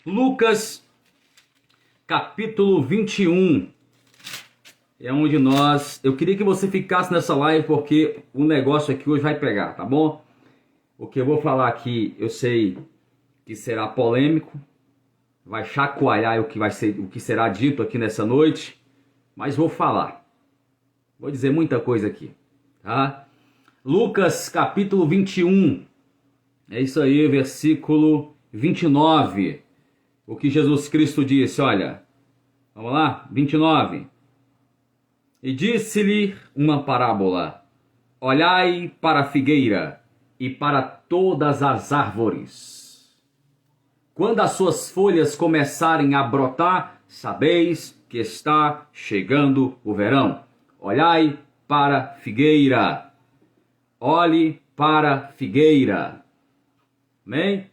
Lucas, capítulo 21. É onde eu queria que você ficasse nessa live porque o negócio aqui hoje vai pegar, tá bom? O que eu vou falar aqui, eu sei que será polêmico, vai chacoalhar o que será dito aqui nessa noite, mas vou falar. Vou dizer muita coisa aqui, tá? Lucas, capítulo 21. É isso aí, versículo 29. O que Jesus Cristo disse, olha. Vamos lá? 29. E disse-lhe uma parábola: olhai para a figueira e para todas as árvores. Quando as suas folhas começarem a brotar, sabeis que está chegando o verão. Olhai para a figueira. Olhe para a figueira. Amém?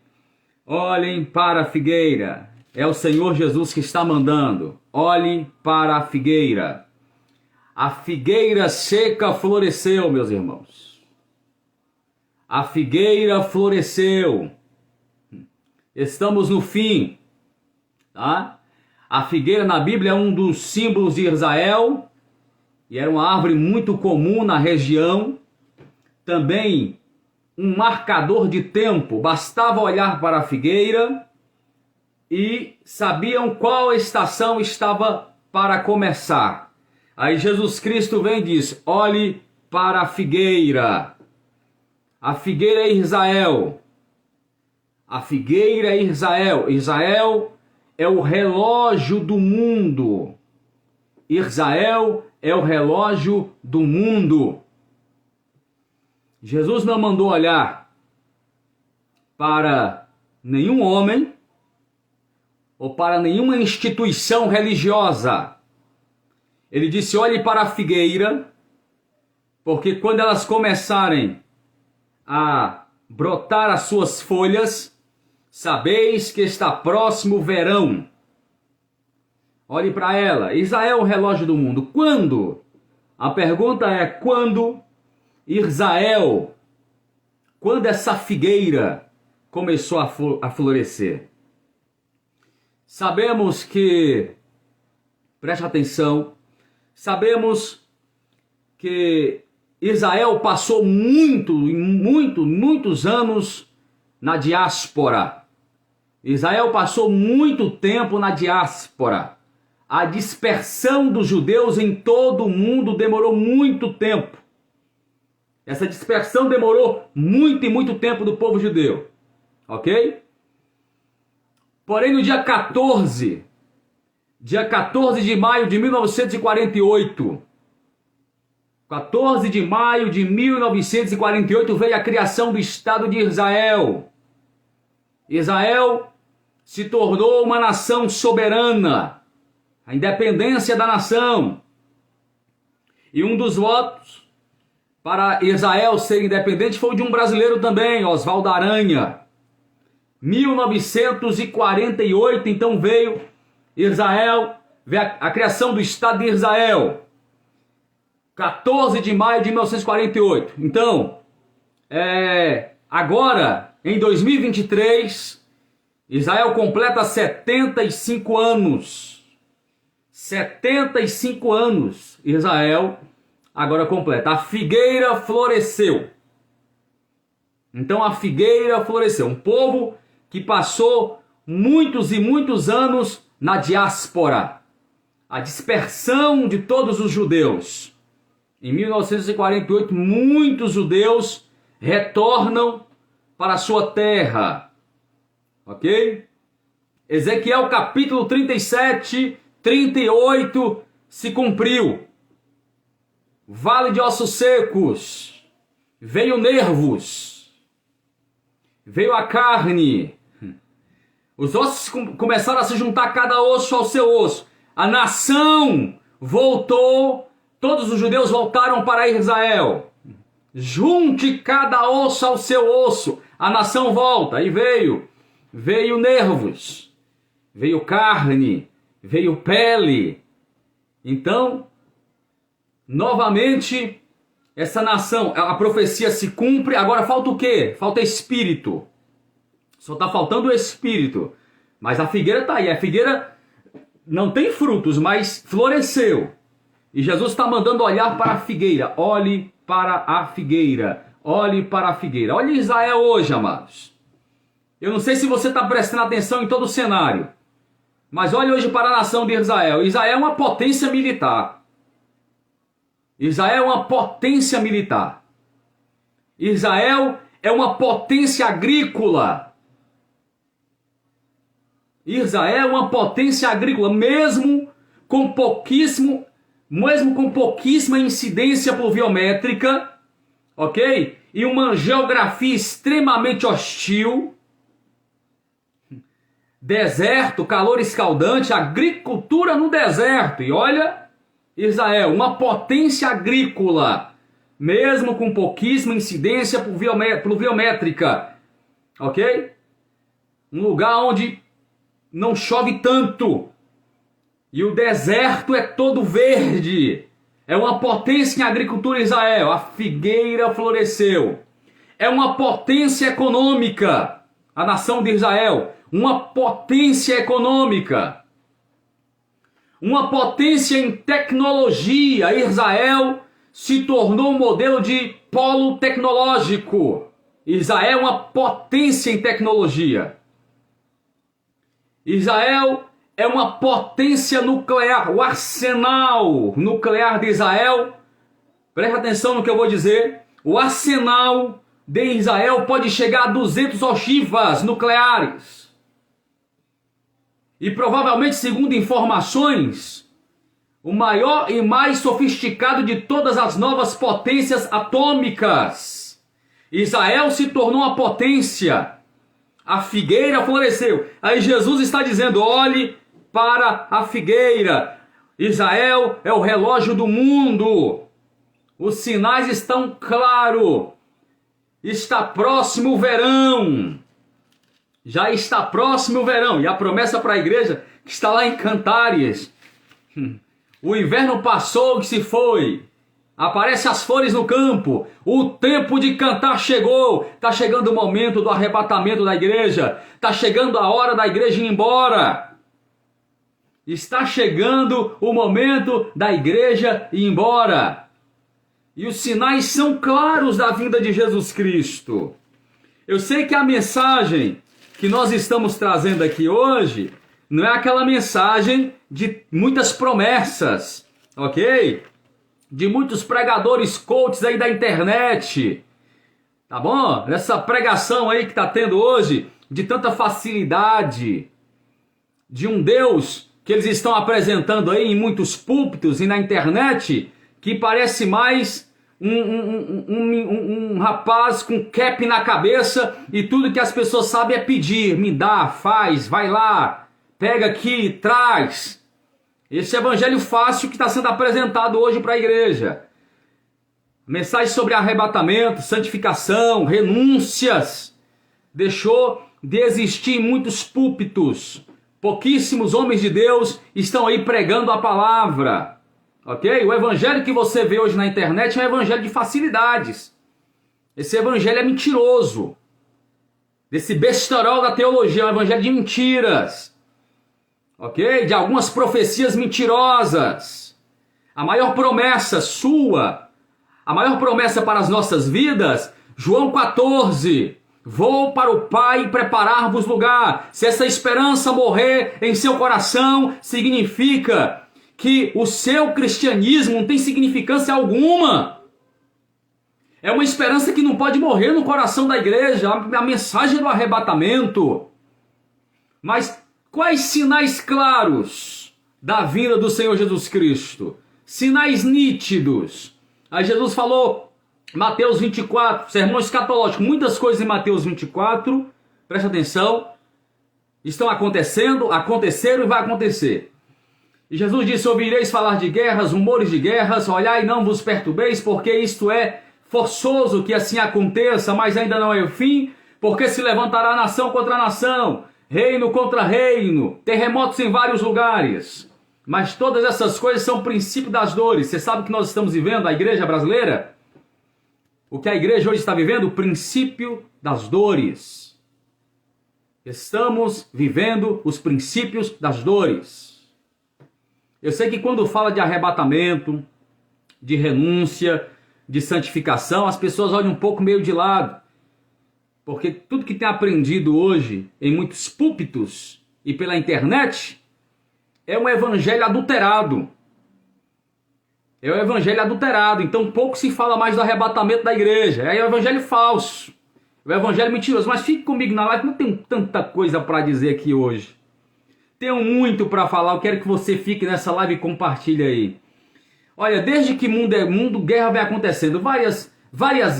Olhem para a figueira. É o Senhor Jesus que está mandando. Olhe para a figueira. A figueira seca floresceu, meus irmãos. A figueira floresceu. Estamos no fim, tá? A figueira na Bíblia é um dos símbolos de Israel e era uma árvore muito comum na região. Também um marcador de tempo. Bastava olhar para a figueira e sabiam qual estação estava para começar. Aí Jesus Cristo vem e diz: olhe para a figueira. A figueira é Israel. A figueira é Israel. Israel é o relógio do mundo. Israel é o relógio do mundo. Jesus não mandou olhar para nenhum homem ou para nenhuma instituição religiosa. Ele disse: olhe para a figueira, porque quando elas começarem a brotar as suas folhas, sabeis que está próximo o verão. Olhe para ela. Israel é o relógio do mundo. Quando? A pergunta é: quando Israel, quando essa figueira começou a florescer? Sabemos que, preste atenção, sabemos que Israel passou muitos anos na diáspora. Israel passou muito tempo na diáspora. A dispersão dos judeus em todo o mundo demorou muito tempo. Essa dispersão demorou muito tempo do povo judeu. Ok? Porém, no dia 14 de maio de 1948, 14 de maio de 1948 veio a criação do Estado de Israel. Israel se tornou uma nação soberana, a independência da nação. E um dos votos para Israel ser independente foi de um brasileiro também, Oswaldo Aranha. 1948, então veio Israel, veio a criação do Estado de Israel. 14 de maio de 1948. Então, agora, em 2023, Israel completa 75 anos. 75 anos, Israel agora completa. A figueira floresceu. Então a figueira floresceu. Um povo que passou muitos anos na diáspora. A dispersão de todos os judeus. Em 1948, muitos judeus retornam para a sua terra. Ok? Ezequiel capítulo 37, 38 se cumpriu. Vale de ossos secos, veio nervos, veio a carne, os ossos começaram a se juntar cada osso ao seu osso, a nação voltou, todos os judeus voltaram para Israel, junte cada osso ao seu osso, a nação volta, e veio nervos, veio carne, veio pele. Então, novamente, essa nação, a profecia se cumpre. Agora falta o quê? Falta espírito. Só está faltando o espírito. Mas a figueira está aí. A figueira não tem frutos, mas floresceu. E Jesus está mandando olhar para a figueira. Olhe para a figueira. Olhe para a figueira. Olhe Israel hoje, amados. Eu não sei se você está prestando atenção em todo o cenário. Mas olhe hoje para a nação de Israel. Israel é uma potência militar. Israel é uma potência militar. Israel é uma potência agrícola. Israel é uma potência agrícola, mesmo com pouquíssima incidência pluviométrica, ok? E uma geografia extremamente hostil, deserto, calor escaldante, agricultura no deserto. E olha, Israel, uma potência agrícola, mesmo com pouquíssima incidência pluviométrica, ok? Um lugar onde não chove tanto. E o deserto é todo verde. É uma potência em agricultura Israel. A figueira floresceu. É uma potência econômica. A nação de Israel. Uma potência econômica. Uma potência em tecnologia. Israel se tornou um modelo de polo tecnológico. Israel é uma potência em tecnologia. Israel é uma potência nuclear. O arsenal nuclear de Israel, preste atenção no que eu vou dizer, o arsenal de Israel pode chegar a 200 ogivas nucleares. E provavelmente, segundo informações, o maior e mais sofisticado de todas as novas potências atômicas. Israel se tornou uma potência. A figueira floresceu. Aí Jesus está dizendo, olhe para a figueira. Israel é o relógio do mundo. Os sinais estão claros. Está próximo o verão. Já está próximo o verão. E a promessa para a igreja que está lá em Cantares. O inverno passou, que se foi. Aparecem as flores no campo. O tempo de cantar chegou. Está chegando o momento do arrebatamento da igreja. Está chegando a hora da igreja ir embora. Está chegando o momento da igreja ir embora. E os sinais são claros da vinda de Jesus Cristo. Eu sei que a mensagem que nós estamos trazendo aqui hoje não é aquela mensagem de muitas promessas, ok? De muitos pregadores coaches aí da internet, tá bom? Essa pregação aí que está tendo hoje, de tanta facilidade, de um Deus que eles estão apresentando aí em muitos púlpitos e na internet, que parece mais um rapaz com cap na cabeça e tudo que as pessoas sabem é pedir, me dá, faz, vai lá, pega aqui, traz. Esse evangelho fácil que está sendo apresentado hoje para a igreja. Mensagem sobre arrebatamento, santificação, renúncias. Deixou de existir em muitos púlpitos. Pouquíssimos homens de Deus estão aí pregando a palavra. Ok? O evangelho que você vê hoje na internet é um evangelho de facilidades. Esse evangelho é mentiroso. Desse besterol da teologia, é um evangelho de mentiras. Ok? De algumas profecias mentirosas. A maior promessa sua, a maior promessa para as nossas vidas, João 14. Vou para o Pai preparar-vos lugar. Se essa esperança morrer em seu coração, significa que o seu cristianismo não tem significância alguma. É uma esperança que não pode morrer no coração da igreja, a mensagem do arrebatamento. Mas quais sinais claros da vinda do Senhor Jesus Cristo? Sinais nítidos. Aí Jesus falou, Mateus 24, sermão escatológico, muitas coisas em Mateus 24, presta atenção, estão acontecendo, aconteceram e vai acontecer. E Jesus disse, ouvireis falar de guerras, rumores de guerras, olhai e não vos perturbeis, porque isto é forçoso que assim aconteça, mas ainda não é o fim, porque se levantará nação contra nação, reino contra reino, terremotos em vários lugares. Mas todas essas coisas são o princípio das dores. Você sabe o que nós estamos vivendo, a igreja brasileira? O que a igreja hoje está vivendo? O princípio das dores. Estamos vivendo os princípios das dores. Eu sei que quando fala de arrebatamento, de renúncia, de santificação, as pessoas olham um pouco meio de lado. Porque tudo que tem aprendido hoje em muitos púlpitos e pela internet é um evangelho adulterado. É o evangelho adulterado. Então pouco se fala mais do arrebatamento da igreja. É o evangelho falso. É o evangelho mentiroso. Mas fique comigo na live, não tenho tanta coisa para dizer aqui hoje. Tenho muito para falar. Eu quero que você fique nessa live e compartilhe aí. Olha, desde que mundo é mundo, guerra vem acontecendo. Várias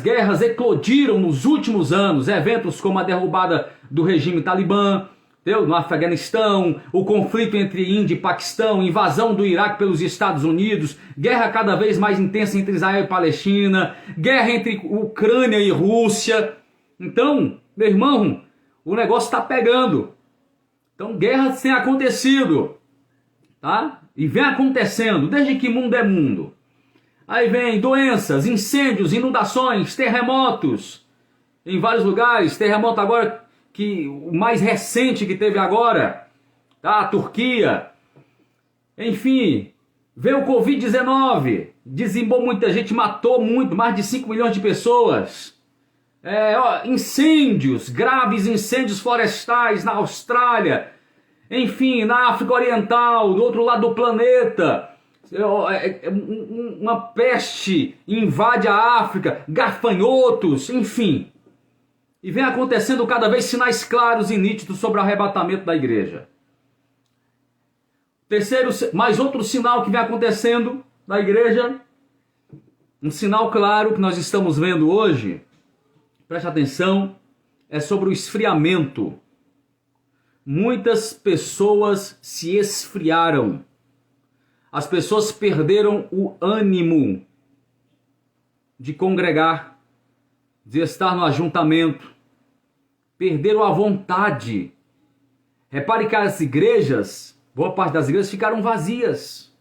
guerras eclodiram nos últimos anos. Eventos como a derrubada do regime Talibã, no Afeganistão, o conflito entre Índia e Paquistão, invasão do Iraque pelos Estados Unidos, guerra cada vez mais intensa entre Israel e Palestina, guerra entre Ucrânia e Rússia. Então, meu irmão, o negócio está pegando. Então, guerras têm acontecido, tá? E vem acontecendo, desde que mundo é mundo. Aí vem doenças, incêndios, inundações, terremotos em vários lugares. Terremoto agora, que o mais recente que teve agora, tá? A Turquia. Enfim, veio o Covid-19, dizimou muita gente, matou mais de 5 milhões de pessoas. Incêndios, graves incêndios florestais na Austrália. Enfim, na África Oriental, do outro lado do planeta. Uma peste invade a África, gafanhotos, enfim. E vem acontecendo cada vez sinais claros e nítidos sobre o arrebatamento da igreja. Terceiro, mais outro sinal que vem acontecendo na igreja, um sinal claro que nós estamos vendo hoje, preste atenção, é sobre o esfriamento. Muitas pessoas se esfriaram. As pessoas perderam o ânimo de congregar, de estar no ajuntamento. Perderam a vontade. Repare que as igrejas, boa parte das igrejas ficaram vazias.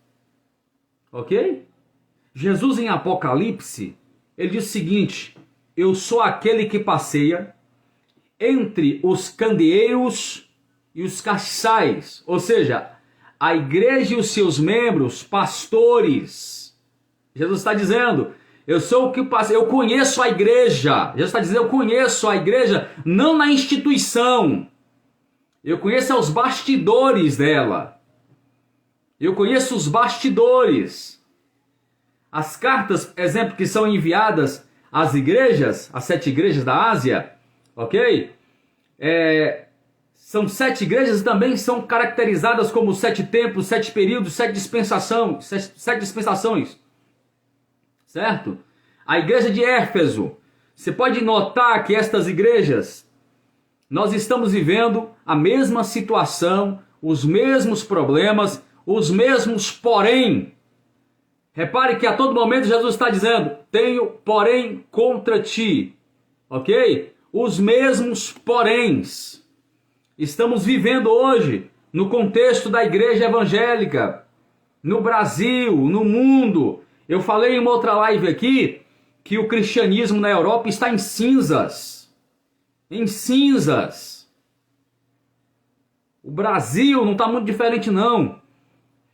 Ok? Jesus em Apocalipse, ele diz o seguinte: eu sou aquele que passeia entre os candeeiros e os castiçais, ou seja, a igreja e os seus membros, pastores. Jesus está dizendo, eu sou o que passeia, eu conheço a igreja. Jesus está dizendo, eu conheço a igreja, não na instituição. Eu conheço os bastidores dela. Eu conheço os bastidores. As cartas, exemplo, que são enviadas às igrejas, às 7 igrejas da Ásia, ok? São 7 igrejas e também são caracterizadas como 7 tempos, 7 períodos, 7 dispensações. Certo? A igreja de Éfeso. Você pode notar que estas igrejas, nós estamos vivendo a mesma situação, os mesmos problemas, os mesmos porém. Repare que a todo momento Jesus está dizendo, tenho porém contra ti. Ok? Os mesmos poréns. Estamos vivendo hoje no contexto da igreja evangélica, no Brasil, no mundo. Eu falei em uma outra live aqui que o cristianismo na Europa está em cinzas. Em cinzas. O Brasil não está muito diferente não.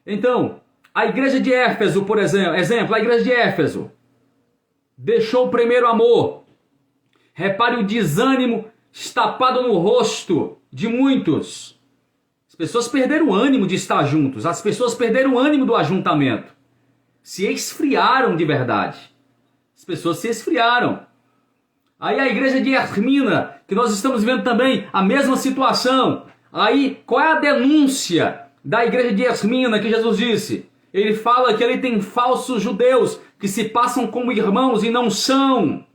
Então, a igreja de Éfeso, por exemplo, a igreja de Éfeso deixou o primeiro amor. Repare o desânimo estapado no rosto de muitos. As pessoas perderam o ânimo de estar juntos. As pessoas perderam o ânimo do ajuntamento. Se esfriaram de verdade. As pessoas se esfriaram. Aí a igreja de Esmirna, que nós estamos vendo também a mesma situação. Aí, qual é a denúncia da igreja de Esmirna que Jesus disse? Ele fala que ele tem falsos judeus que se passam como irmãos e não são.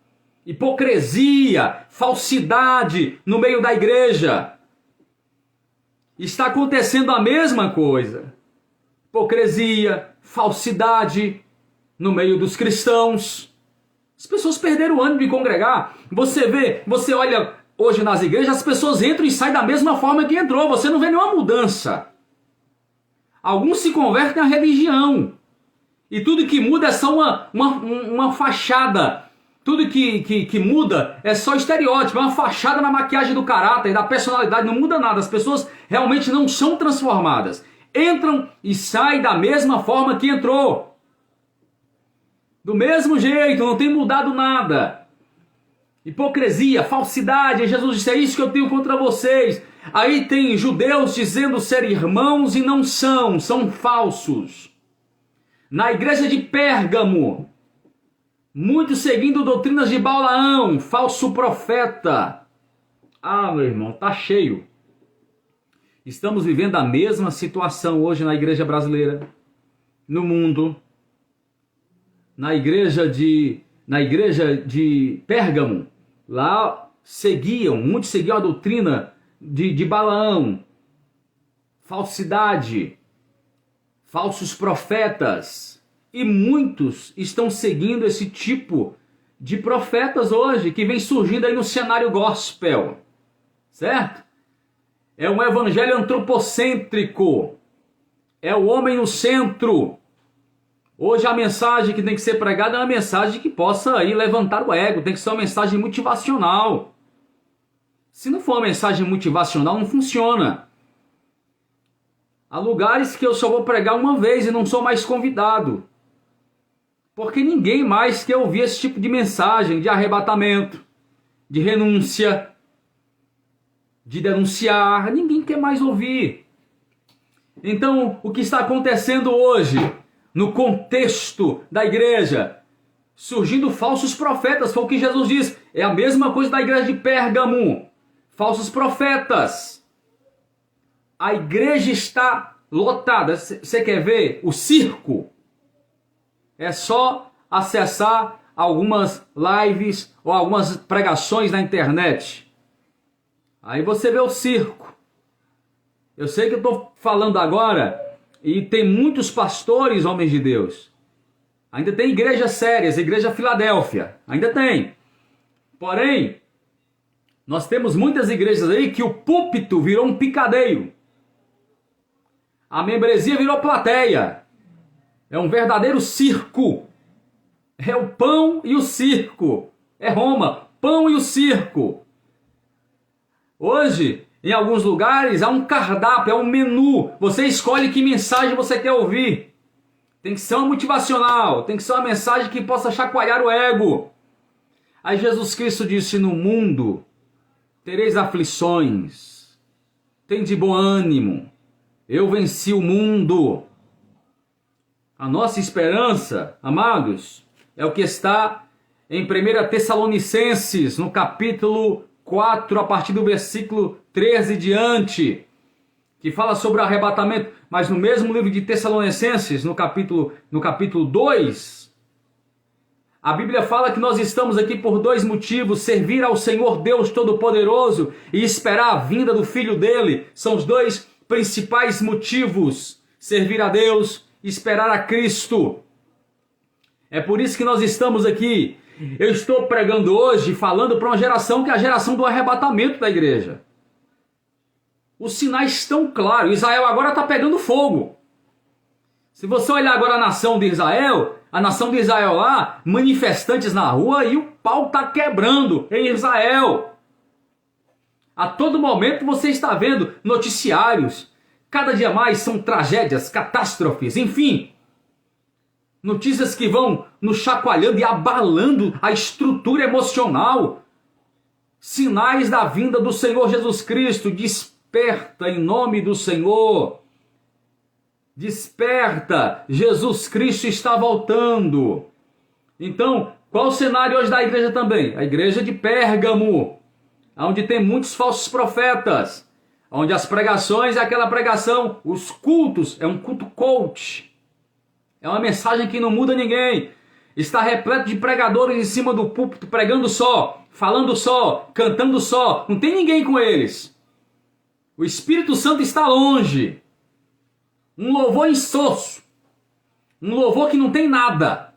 Hipocrisia, falsidade no meio da igreja. Está acontecendo a mesma coisa. Hipocrisia, falsidade no meio dos cristãos. As pessoas perderam o ânimo de congregar. Você olha hoje nas igrejas, as pessoas entram e saem da mesma forma que entrou. Você não vê nenhuma mudança. Alguns se convertem à religião. E tudo que muda é só uma fachada Tudo que muda é só estereótipo, é uma fachada na maquiagem do caráter, da personalidade, não muda nada. As pessoas realmente não são transformadas. Entram e saem da mesma forma que entrou. Do mesmo jeito, não tem mudado nada. Hipocrisia, falsidade, Jesus disse, é isso que eu tenho contra vocês. Aí tem judeus dizendo ser irmãos e não são, são falsos. Na igreja de Pérgamo, muitos seguindo doutrinas de Balaão, falso profeta. Ah, meu irmão, tá cheio. Estamos vivendo a mesma situação hoje na igreja brasileira, no mundo. Na igreja de Pérgamo, lá muitos seguiam a doutrina de Balaão, falsidade, falsos profetas, e muitos estão seguindo esse tipo de profetas hoje, que vem surgindo aí no cenário gospel, certo? É um evangelho antropocêntrico, é o homem no centro. Hoje a mensagem que tem que ser pregada é uma mensagem que possa aí levantar o ego, tem que ser uma mensagem motivacional. Se não for uma mensagem motivacional, não funciona. Há lugares que eu só vou pregar uma vez e não sou mais convidado. Porque ninguém mais quer ouvir esse tipo de mensagem de arrebatamento, de renúncia, de denunciar. Ninguém quer mais ouvir. Então, o que está acontecendo hoje, no contexto da igreja, surgindo falsos profetas, foi o que Jesus diz. É a mesma coisa da igreja de Pérgamo. Falsos profetas. A igreja está lotada. Você quer ver o circo? É só acessar algumas lives ou algumas pregações na internet. Aí você vê o circo. Eu sei que eu estou falando agora e tem muitos pastores, homens de Deus. Ainda tem igrejas sérias, igreja Filadélfia. Ainda tem. Porém, nós temos muitas igrejas aí que o púlpito virou um picadeiro. A membresia virou plateia. É um verdadeiro circo. É o pão e o circo. É Roma, pão e o circo. Hoje, em alguns lugares, há um cardápio, há um menu. Você escolhe que mensagem você quer ouvir. Tem que ser uma motivacional, tem que ser uma mensagem que possa chacoalhar o ego. Aí Jesus Cristo disse, no mundo tereis aflições. Tem de bom ânimo. Eu venci o mundo. A nossa esperança, amados, é o que está em 1 Tessalonicenses, no capítulo 4, a partir do versículo 13 diante, que fala sobre o arrebatamento, mas no mesmo livro de Tessalonicenses, no capítulo 2, a Bíblia fala que nós estamos aqui por dois motivos: servir ao Senhor Deus Todo-Poderoso e esperar a vinda do Filho dele. São os dois principais motivos: servir a Deus e esperar a Cristo. É por isso que nós estamos aqui. Eu estou pregando hoje, falando para uma geração que é a geração do arrebatamento da igreja. Os sinais estão claros. Israel agora está pegando fogo. Se você olhar agora a nação de Israel lá, manifestantes na rua, e o pau está quebrando em Israel. A todo momento você está vendo noticiários. Cada dia mais são tragédias, catástrofes, enfim. Notícias que vão nos chacoalhando e abalando a estrutura emocional. Sinais da vinda do Senhor Jesus Cristo. Desperta em nome do Senhor. Desperta. Jesus Cristo está voltando. Então, qual o cenário hoje da igreja também? A igreja de Pérgamo, onde tem muitos falsos profetas. Onde as pregações é aquela pregação, os cultos, é um culto coach. É uma mensagem que não muda ninguém. Está repleto de pregadores em cima do púlpito, pregando só, falando só, cantando só. Não tem ninguém com eles. O Espírito Santo está longe. Um louvor insosso. Um louvor que não tem nada.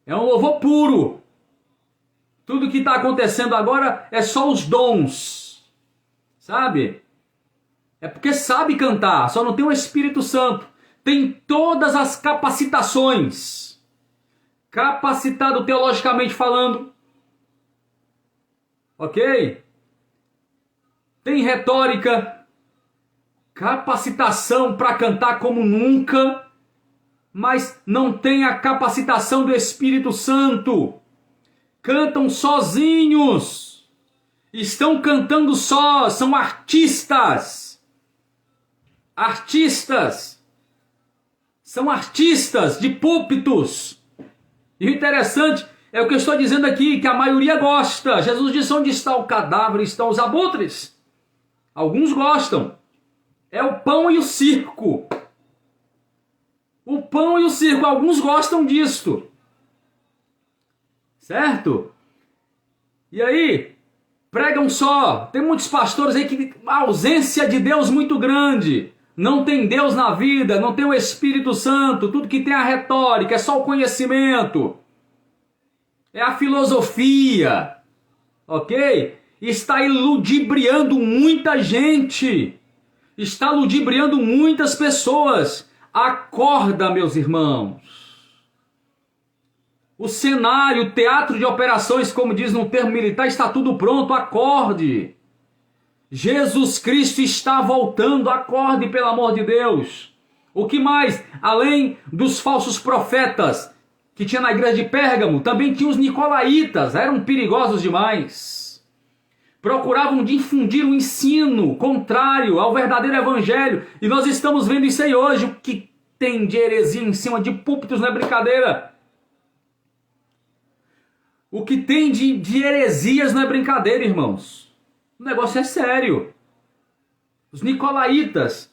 É um louvor puro. Tudo que está acontecendo agora é só os dons. Sabe? É porque sabe cantar, só não tem o Espírito Santo. Tem todas as capacitações. capacitado teologicamente falando, ok? Tem retórica, capacitação para cantar como nunca, mas não tem a capacitação do Espírito Santo. Cantam sozinhos, estão cantando só, são artistas. São artistas de púlpitos. E o interessante é o que eu estou dizendo aqui, que a maioria gosta. Jesus disse: onde está o cadáver, estão os abutres. Alguns gostam. É o pão e o circo. O pão e o circo, alguns gostam disto. Certo? E aí, pregam só. Tem muitos pastores aí que a ausência de Deus muito grande. Não tem Deus na vida, não tem o Espírito Santo. Tudo que tem a retórica, é só o conhecimento. É a filosofia. Ok? Está ludibriando muita gente. Está ludibriando muitas pessoas. Acorda, meus irmãos. O cenário, o teatro de operações, como diz no termo militar, está tudo pronto. Acorde. Jesus Cristo está voltando. Acorde, pelo amor de Deus. O que mais? Além dos falsos profetas que tinha na igreja de Pérgamo, também tinha os nicolaítas. Eram perigosos demais. Procuravam difundir um ensino contrário ao verdadeiro evangelho. E nós estamos vendo isso aí hoje. O que tem de heresia em cima de púlpitos não é brincadeira. O que tem de heresias não é brincadeira, irmãos. O negócio é sério. Os nicolaítas,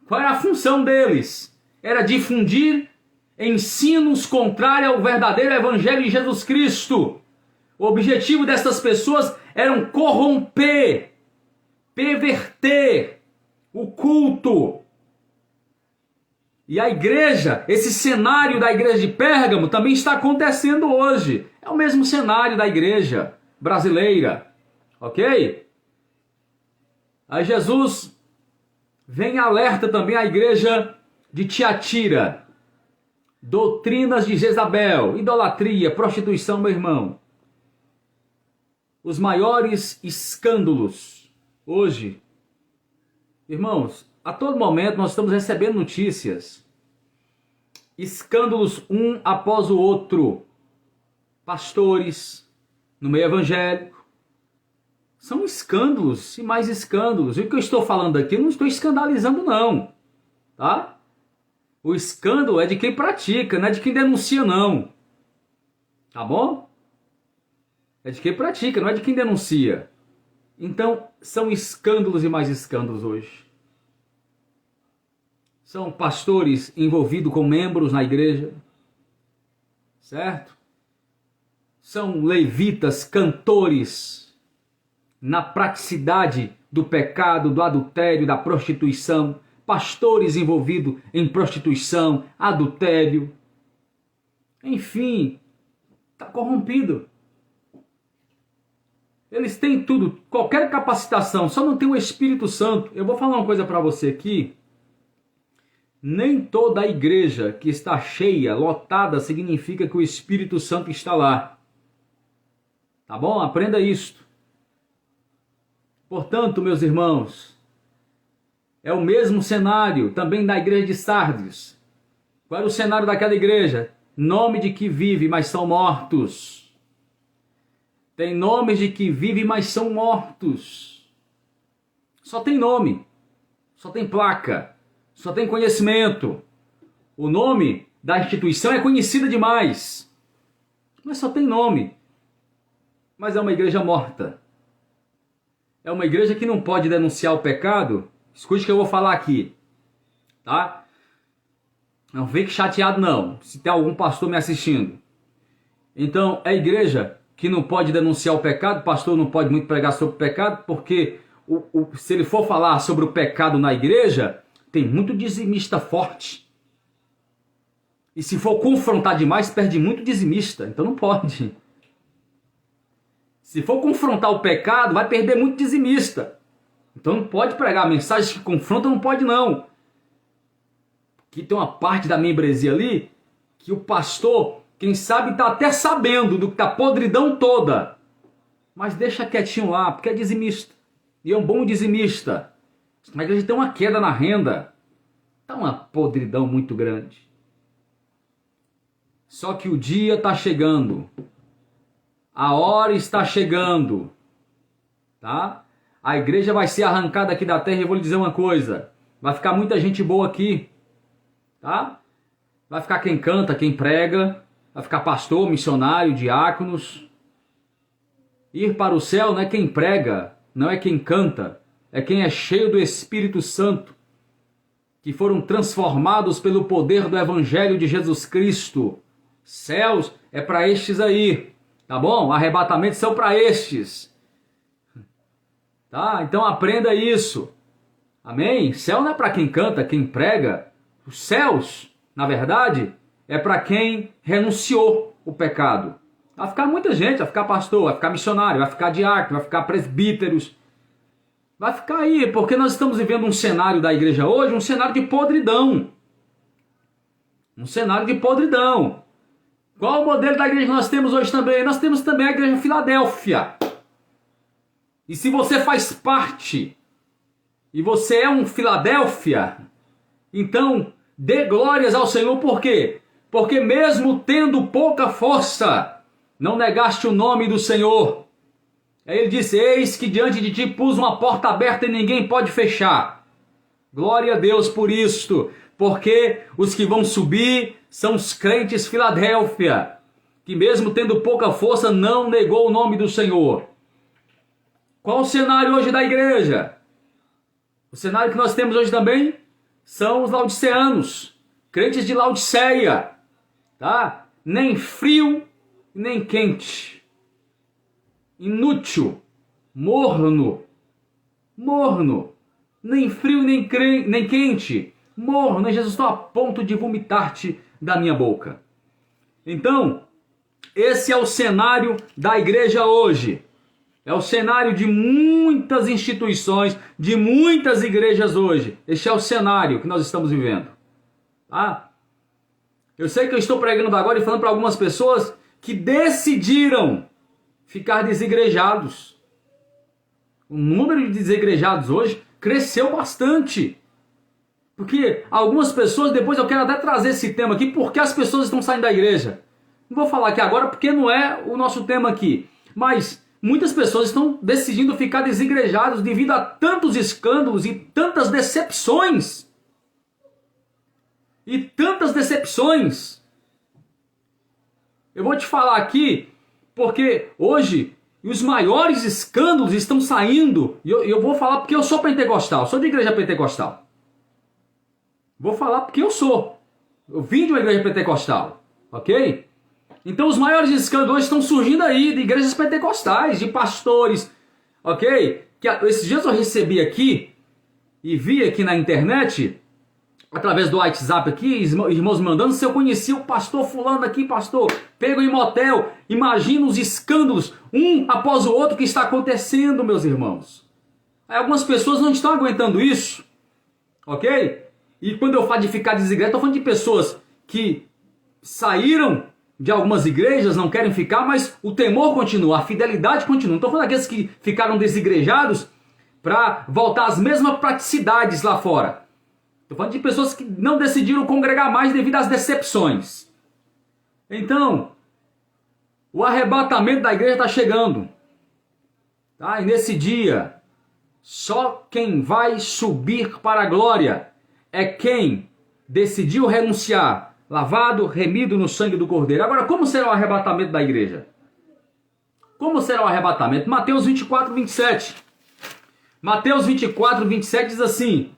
qual era a função deles? Era difundir ensinos contrários ao verdadeiro evangelho de Jesus Cristo. O objetivo dessas pessoas era corromper, perverter o culto. E a igreja, esse cenário da igreja de Pérgamo também está acontecendo hoje. É o mesmo cenário da igreja brasileira, ok? Aí Jesus vem e alerta também a igreja de Tiatira. Doutrinas de Jezabel, idolatria, prostituição, meu irmão. Os maiores escândalos hoje, irmãos, a todo momento nós estamos recebendo notícias, escândalos um após o outro, pastores no meio evangélico, são escândalos e mais escândalos. E o que eu estou falando aqui, eu não estou escandalizando não, tá? O escândalo é de quem pratica, não é de quem denuncia não, tá bom? É de quem pratica, não é de quem denuncia. Então, são escândalos e mais escândalos hoje. São pastores envolvidos com membros na igreja, certo? São levitas, cantores, na praticidade do pecado, do adultério, da prostituição, pastores envolvidos em prostituição, adultério, enfim, está corrompido. Eles têm tudo, qualquer capacitação, só não tem o Espírito Santo. Eu vou falar uma coisa para você aqui. Nem toda a igreja que está cheia, lotada, significa que o Espírito Santo está lá. Tá bom? Aprenda isto. Portanto, meus irmãos, é o mesmo cenário também da igreja de Sardes. Qual era o cenário daquela igreja? Nome de que vive, mas são mortos. Tem nomes de que vivem, mas são mortos. Só tem nome, só tem placa, só tem conhecimento. O nome da instituição é conhecida demais, mas só tem nome. Mas é uma igreja morta. É uma igreja que não pode denunciar o pecado. Escute o que eu vou falar aqui, tá? Não fique chateado não, se tem algum pastor me assistindo. Então, é a igreja que não pode denunciar o pecado. O pastor não pode muito pregar sobre o pecado, porque se ele for falar sobre o pecado na igreja, tem muito dizimista forte. E se for confrontar demais, perde muito dizimista. Então não pode. Se for confrontar o pecado, vai perder muito dizimista. Então não pode pregar mensagens que confrontam, não pode não. Que tem uma parte da membresia ali que o pastor Quem sabe está até sabendo da podridão toda. Mas deixa quietinho lá, porque é dizimista. E é um bom dizimista. A igreja tem uma queda na renda. Está uma podridão muito grande. Só que o dia está chegando. A hora está chegando. Tá? A igreja vai ser arrancada aqui da terra e eu vou lhe dizer uma coisa. Vai ficar muita gente boa aqui. Tá? Vai ficar quem canta, quem prega. Vai ficar pastor, missionário, diáconos. Ir para o céu não é quem prega, não é quem canta. É quem é cheio do Espírito Santo. Que foram transformados pelo poder do Evangelho de Jesus Cristo. Céus é para estes aí. Tá bom? Arrebatamentos são para estes. Tá? Então aprenda isso. Amém? Céu não é para quem canta, quem prega. Os céus, na verdade, é para quem renunciou o pecado. Vai ficar muita gente, vai ficar pastor, vai ficar missionário, vai ficar diácono, vai ficar presbíteros. Vai ficar aí, porque nós estamos vivendo um cenário da igreja hoje, um cenário de podridão. Um cenário de podridão. Qual o modelo da igreja que nós temos hoje também? Nós temos também a igreja Filadélfia. E se você faz parte, e você é um Filadélfia, então dê glórias ao Senhor, por quê? Porque mesmo tendo pouca força, não negaste o nome do Senhor. Aí ele disse, eis que diante de ti pus uma porta aberta e ninguém pode fechar. Glória a Deus por isto, porque os que vão subir são os crentes Filadélfia, que mesmo tendo pouca força não negou o nome do Senhor. Qual o cenário hoje da igreja? O cenário que nós temos hoje também são os laodiceanos, crentes de Laodiceia, tá? Nem frio, nem quente. Inútil, morno, nem frio, nem quente, morno, Jesus, estou a ponto de vomitar-te da minha boca. Então, esse é o cenário da igreja hoje. É o cenário de muitas instituições, de muitas igrejas hoje. Este é o cenário que nós estamos vivendo. Tá? Eu sei que eu estou pregando agora e falando para algumas pessoas que decidiram ficar desigrejados. O número de desigrejados hoje cresceu bastante. Porque algumas pessoas, depois eu quero até trazer esse tema aqui, porque as pessoas estão saindo da igreja. Não vou falar aqui agora porque não é o nosso tema aqui. Mas muitas pessoas estão decidindo ficar desigrejados devido a tantos escândalos e tantas decepções. E tantas decepções. Eu vou te falar aqui, porque hoje os maiores escândalos estão saindo. E eu vou falar porque eu sou pentecostal, sou de igreja pentecostal. Vou falar porque eu sou. Eu vim de uma igreja pentecostal, ok? Então os maiores escândalos estão surgindo aí de igrejas pentecostais, de pastores, ok? Que esses dias eu recebi aqui e vi aqui na internet, através do WhatsApp aqui, irmãos mandando se eu conhecia o pastor fulano aqui, pastor, pego em motel. Imagina os escândalos, um após o outro que está acontecendo, meus irmãos. Aí algumas pessoas não estão aguentando isso, ok? E quando eu falo de ficar desigrejados, estou falando de pessoas que saíram de algumas igrejas, não querem ficar, mas o temor continua, a fidelidade continua. Não estou falando daqueles que ficaram desigrejados para voltar às mesmas praticidades lá fora. Estou falando de pessoas que não decidiram congregar mais devido às decepções. Então, o arrebatamento da igreja está chegando. Tá? E nesse dia, só quem vai subir para a glória é quem decidiu renunciar, lavado, remido no sangue do Cordeiro. Agora, como será o arrebatamento da igreja? Como será o arrebatamento? Mateus 24, 27. Mateus 24, 27 diz assim: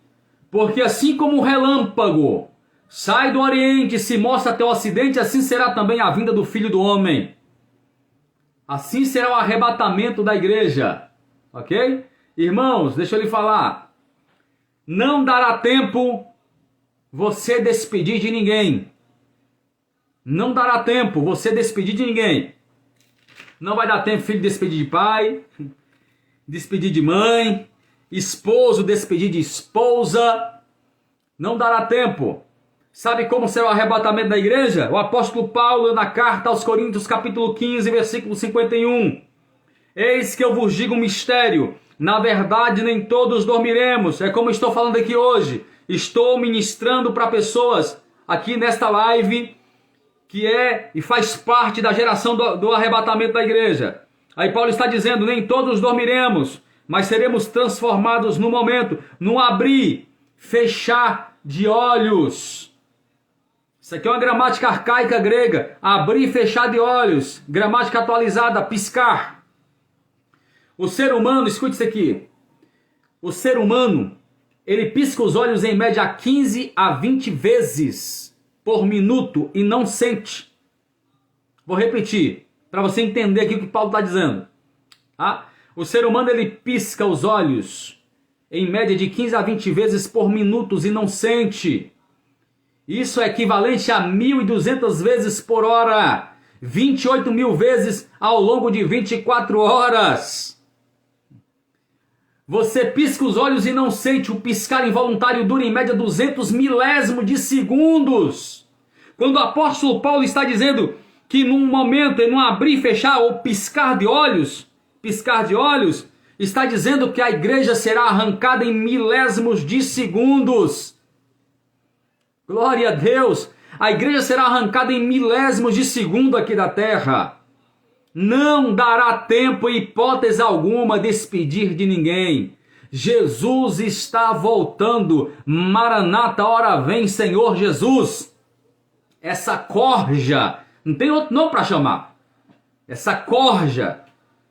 porque assim como o relâmpago sai do oriente e se mostra até o ocidente, assim será também a vinda do Filho do Homem. Assim será o arrebatamento da igreja. Ok? Irmãos, deixa eu lhe falar. Não dará tempo você despedir de ninguém. Não dará tempo você despedir de ninguém. Não vai dar tempo filho despedir de pai, despedir de mãe, esposo despedir de esposa. Não dará tempo. Sabe como será o arrebatamento da igreja? O apóstolo Paulo, na carta aos Coríntios, capítulo 15, versículo 51. Eis que eu vos digo um mistério. Na verdade, nem todos dormiremos. É como estou falando aqui hoje. Estou ministrando para pessoas aqui nesta live que é e faz parte da geração do arrebatamento da igreja. Aí Paulo está dizendo, nem todos dormiremos, mas seremos transformados no momento, num abrir, fechar de olhos. Isso aqui é uma gramática arcaica grega, abrir e fechar de olhos, gramática atualizada, piscar. O ser humano, escute isso aqui, o ser humano, ele pisca os olhos em média 15 a 20 vezes por minuto e não sente. Vou repetir, para você entender aqui o que Paulo está dizendo. O ser humano, ele pisca os olhos em média de 15 a 20 vezes por minuto e não sente. Isso é equivalente a 1.200 vezes por hora, 28 mil vezes ao longo de 24 horas. Você pisca os olhos e não sente. O piscar involuntário dura em média 200 milésimos de segundos. Quando o apóstolo Paulo está dizendo que num momento, em um abrir e fechar ou piscar de olhos, está dizendo que a igreja será arrancada em milésimos de segundos. Glória a Deus! A igreja será arrancada em milésimos de segundo aqui da terra. Não dará tempo, hipótese alguma, despedir de ninguém. Jesus está voltando. Maranata, ora vem, Senhor Jesus. Essa corja, não tem outro nome para chamar. Essa corja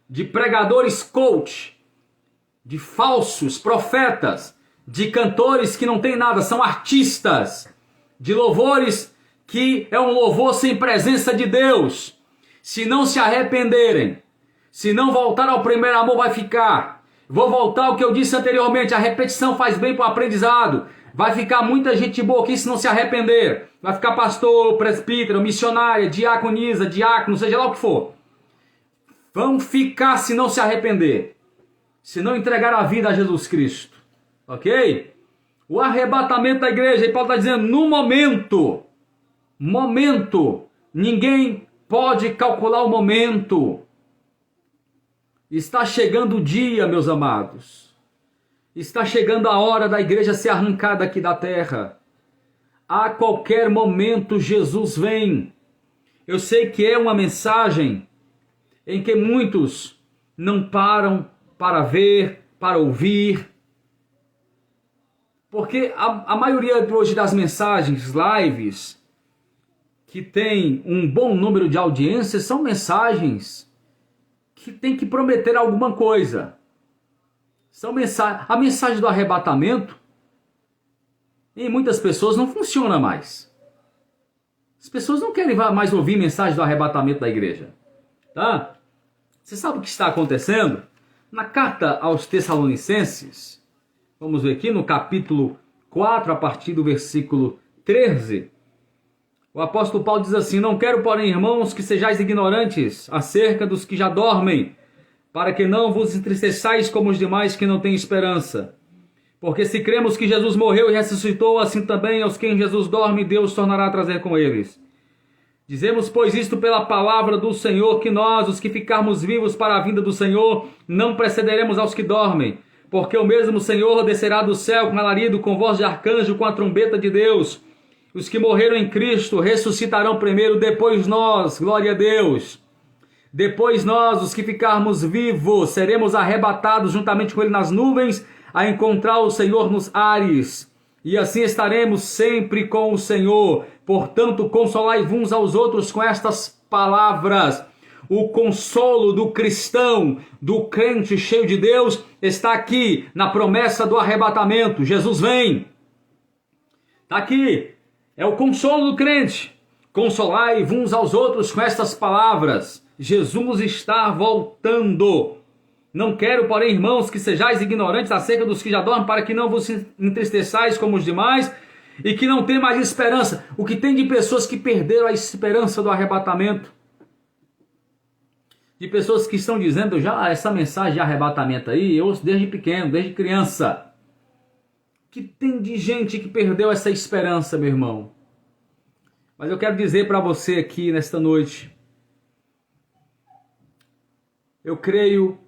de pregadores coach, de falsos profetas, de cantores que não tem nada, são artistas, de louvores que é um louvor sem presença de Deus. Se não se arrependerem, se não voltar ao primeiro amor, vai ficar. Vou voltar ao que eu disse anteriormente, a repetição faz bem para o aprendizado. Vai ficar muita gente boa aqui se não se arrepender. Vai ficar pastor, presbítero, missionária, diaconisa, diácono, seja lá o que for. Vão ficar se não se arrepender, se não entregar a vida a Jesus Cristo. Ok? O arrebatamento da igreja, e Paulo está dizendo, no momento, ninguém pode calcular o momento. Está chegando o dia, meus amados. Está chegando a hora da igreja ser arrancada aqui da terra. A qualquer momento Jesus vem. Eu sei que é uma mensagem em que muitos não param para ver, para ouvir. Porque a maioria hoje das mensagens, lives, que tem um bom número de audiências, são mensagens que tem que prometer alguma coisa. A mensagem do arrebatamento, em muitas pessoas não funciona mais. As pessoas não querem mais ouvir mensagem do arrebatamento da igreja. Tá? Você sabe o que está acontecendo? Na carta aos Tessalonicenses, vamos ver aqui no capítulo 4, a partir do versículo 13, o apóstolo Paulo diz assim: não quero, porém, irmãos, que sejais ignorantes acerca dos que já dormem, para que não vos entristeçais como os demais que não têm esperança. Porque se cremos que Jesus morreu e ressuscitou, assim também aos que em Jesus dorme, Deus tornará a trazer com eles. Dizemos, pois, isto pela palavra do Senhor, que nós, os que ficarmos vivos para a vinda do Senhor, não precederemos aos que dormem. Porque o mesmo Senhor descerá do céu com alarido, com voz de arcanjo, com a trombeta de Deus. Os que morreram em Cristo ressuscitarão primeiro, depois nós, glória a Deus. Depois nós, os que ficarmos vivos, seremos arrebatados juntamente com Ele nas nuvens, a encontrar o Senhor nos ares. E assim estaremos sempre com o Senhor. Portanto, consolai uns aos outros com estas palavras. O consolo do cristão, do crente cheio de Deus, está aqui na promessa do arrebatamento. Jesus vem. Está aqui. É o consolo do crente. Consolai uns aos outros com estas palavras. Jesus está voltando. Não quero, porém, irmãos, que sejais ignorantes acerca dos que já dormem, para que não vos entristeçais como os demais, e que não tem mais esperança. O que tem de pessoas que perderam a esperança do arrebatamento? De pessoas que estão dizendo já essa mensagem de arrebatamento aí, eu ouço desde pequeno, desde criança. Que tem de gente que perdeu essa esperança, meu irmão. Mas eu quero dizer para você aqui nesta noite, eu creio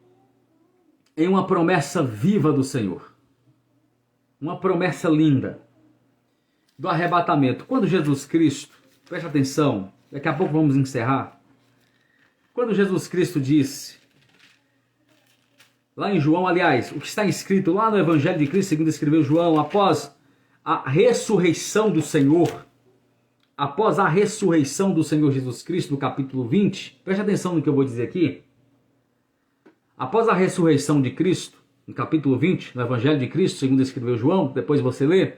em uma promessa viva do Senhor. Uma promessa linda do arrebatamento. Quando Jesus Cristo, preste atenção, daqui a pouco vamos encerrar. Quando Jesus Cristo disse, lá em João, aliás, o que está escrito lá no Evangelho de Cristo, segundo escreveu João, após a ressurreição do Senhor, após a ressurreição do Senhor Jesus Cristo, no capítulo 20, preste atenção no que eu vou dizer aqui. Após a ressurreição de Cristo, no capítulo 20, no Evangelho de Cristo, segundo escreveu João, depois você lê,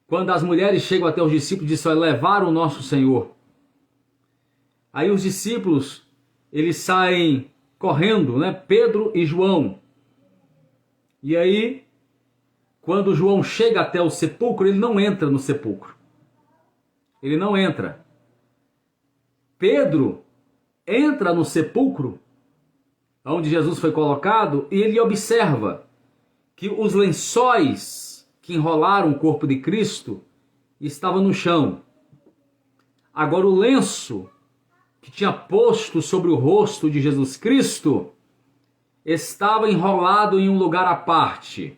quando as mulheres chegam até os discípulos e dizem, olha, levaram o nosso Senhor. Aí os discípulos, eles saem correndo, né? Pedro e João. E aí, quando João chega até o sepulcro, ele não entra no sepulcro. Ele não entra. Pedro entra no sepulcro, onde Jesus foi colocado, e ele observa que os lençóis que enrolaram o corpo de Cristo estavam no chão. Agora o lenço que tinha posto sobre o rosto de Jesus Cristo estava enrolado em um lugar à parte.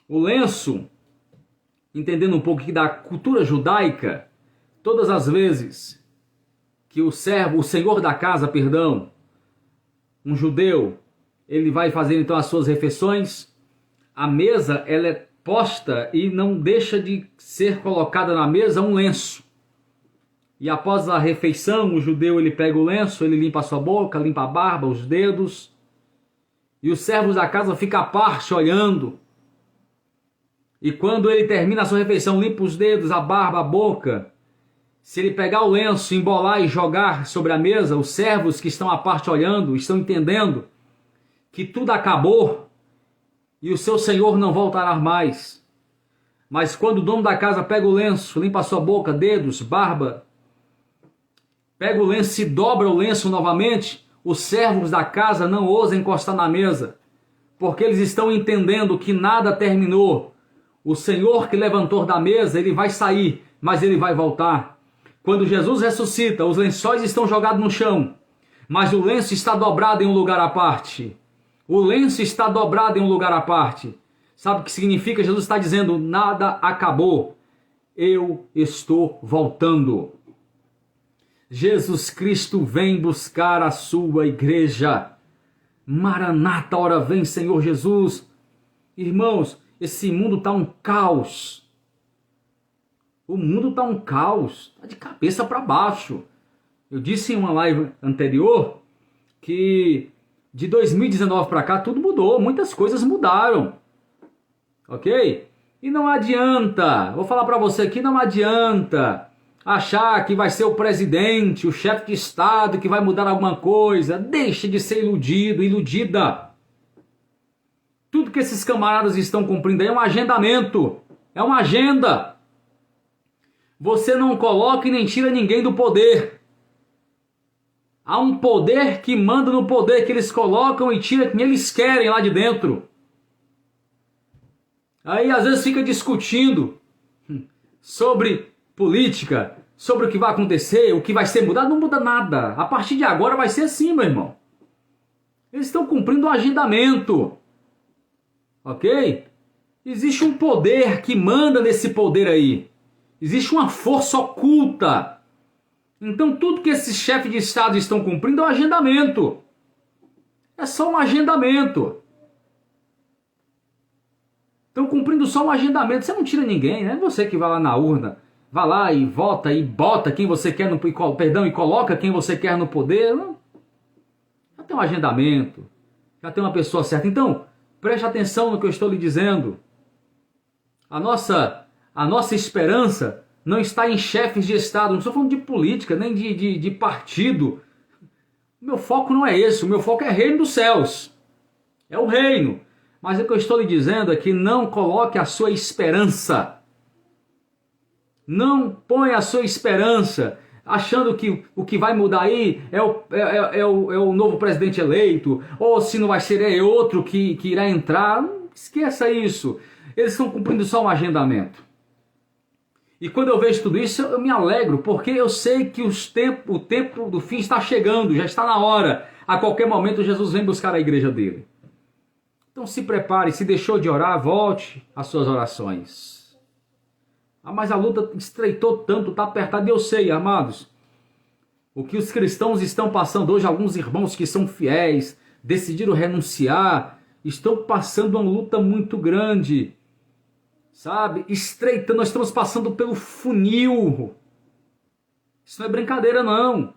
O lenço, entendendo um pouco aqui da cultura judaica, todas as vezes que o senhor da casa, um judeu, ele vai fazer então as suas refeições, a mesa ela é posta e não deixa de ser colocada na mesa um lenço. E após a refeição, o judeu ele pega o lenço, ele limpa a sua boca, limpa a barba, os dedos, e os servos da casa ficam à parte olhando. E quando ele termina a sua refeição, limpa os dedos, a barba, a boca, se ele pegar o lenço, embolar e jogar sobre a mesa, os servos que estão à parte olhando, estão entendendo que tudo acabou e o seu senhor não voltará mais. Mas quando o dono da casa pega o lenço, limpa a sua boca, dedos, barba, pega o lenço e dobra o lenço novamente, os servos da casa não ousam encostar na mesa, porque eles estão entendendo que nada terminou. O Senhor que levantou da mesa, ele vai sair, mas ele vai voltar. Quando Jesus ressuscita, os lençóis estão jogados no chão, mas o lenço está dobrado em um lugar à parte. O lenço está dobrado em um lugar à parte. Sabe o que significa? Jesus está dizendo, nada acabou. Eu estou voltando. Jesus Cristo vem buscar a sua igreja. Maranata, hora vem, Senhor Jesus. Irmãos, esse mundo está um caos. O mundo está um caos. Está de cabeça para baixo. Eu disse em uma live anterior que de 2019 para cá tudo mudou. Muitas coisas mudaram. Ok? E não adianta. Vou falar para você aqui, não adianta achar que vai ser o presidente, o chefe de estado que vai mudar alguma coisa. Deixe de ser iludido, iludida. Tudo que esses camaradas estão cumprindo aí é um agendamento. É uma agenda. Você não coloca e nem tira ninguém do poder. Há um poder que manda no poder que eles colocam e tira quem eles querem lá de dentro. Aí às vezes fica discutindo sobre política, sobre o que vai acontecer, o que vai ser mudado. Não muda nada. A partir de agora vai ser assim, meu irmão. Eles estão cumprindo um agendamento. Ok? Existe um poder que manda nesse poder aí. Existe uma força oculta. Então tudo que esses chefes de estado estão cumprindo é um agendamento. É só um agendamento. Estão cumprindo só um agendamento. Você não tira ninguém, né? Você que vai lá na urna, vai lá e vota e bota quem você quer e coloca quem você quer no poder. Não. Já tem um agendamento. Já tem uma pessoa certa. Então, preste atenção no que eu estou lhe dizendo. A nossa esperança não está em chefes de estado. Não estou falando de política, nem de partido. O meu foco não é esse. O meu foco é o reino dos céus. É o reino. Mas o que eu estou lhe dizendo é que não coloque a sua esperança. Não ponha a sua esperança achando que o que vai mudar aí é o novo presidente eleito, ou se não vai ser é outro que irá entrar. Não esqueça isso. Eles estão cumprindo só um agendamento. E quando eu vejo tudo isso, eu me alegro, porque eu sei que o tempo do fim está chegando, já está na hora. A qualquer momento Jesus vem buscar a igreja dele. Então se prepare, se deixou de orar, volte às suas orações. Mas a luta estreitou tanto, está apertada, e eu sei, amados, o que os cristãos estão passando hoje, alguns irmãos que são fiéis, decidiram renunciar, estão passando uma luta muito grande, sabe? Estreitando, nós estamos passando pelo funil. Isso não é brincadeira, não.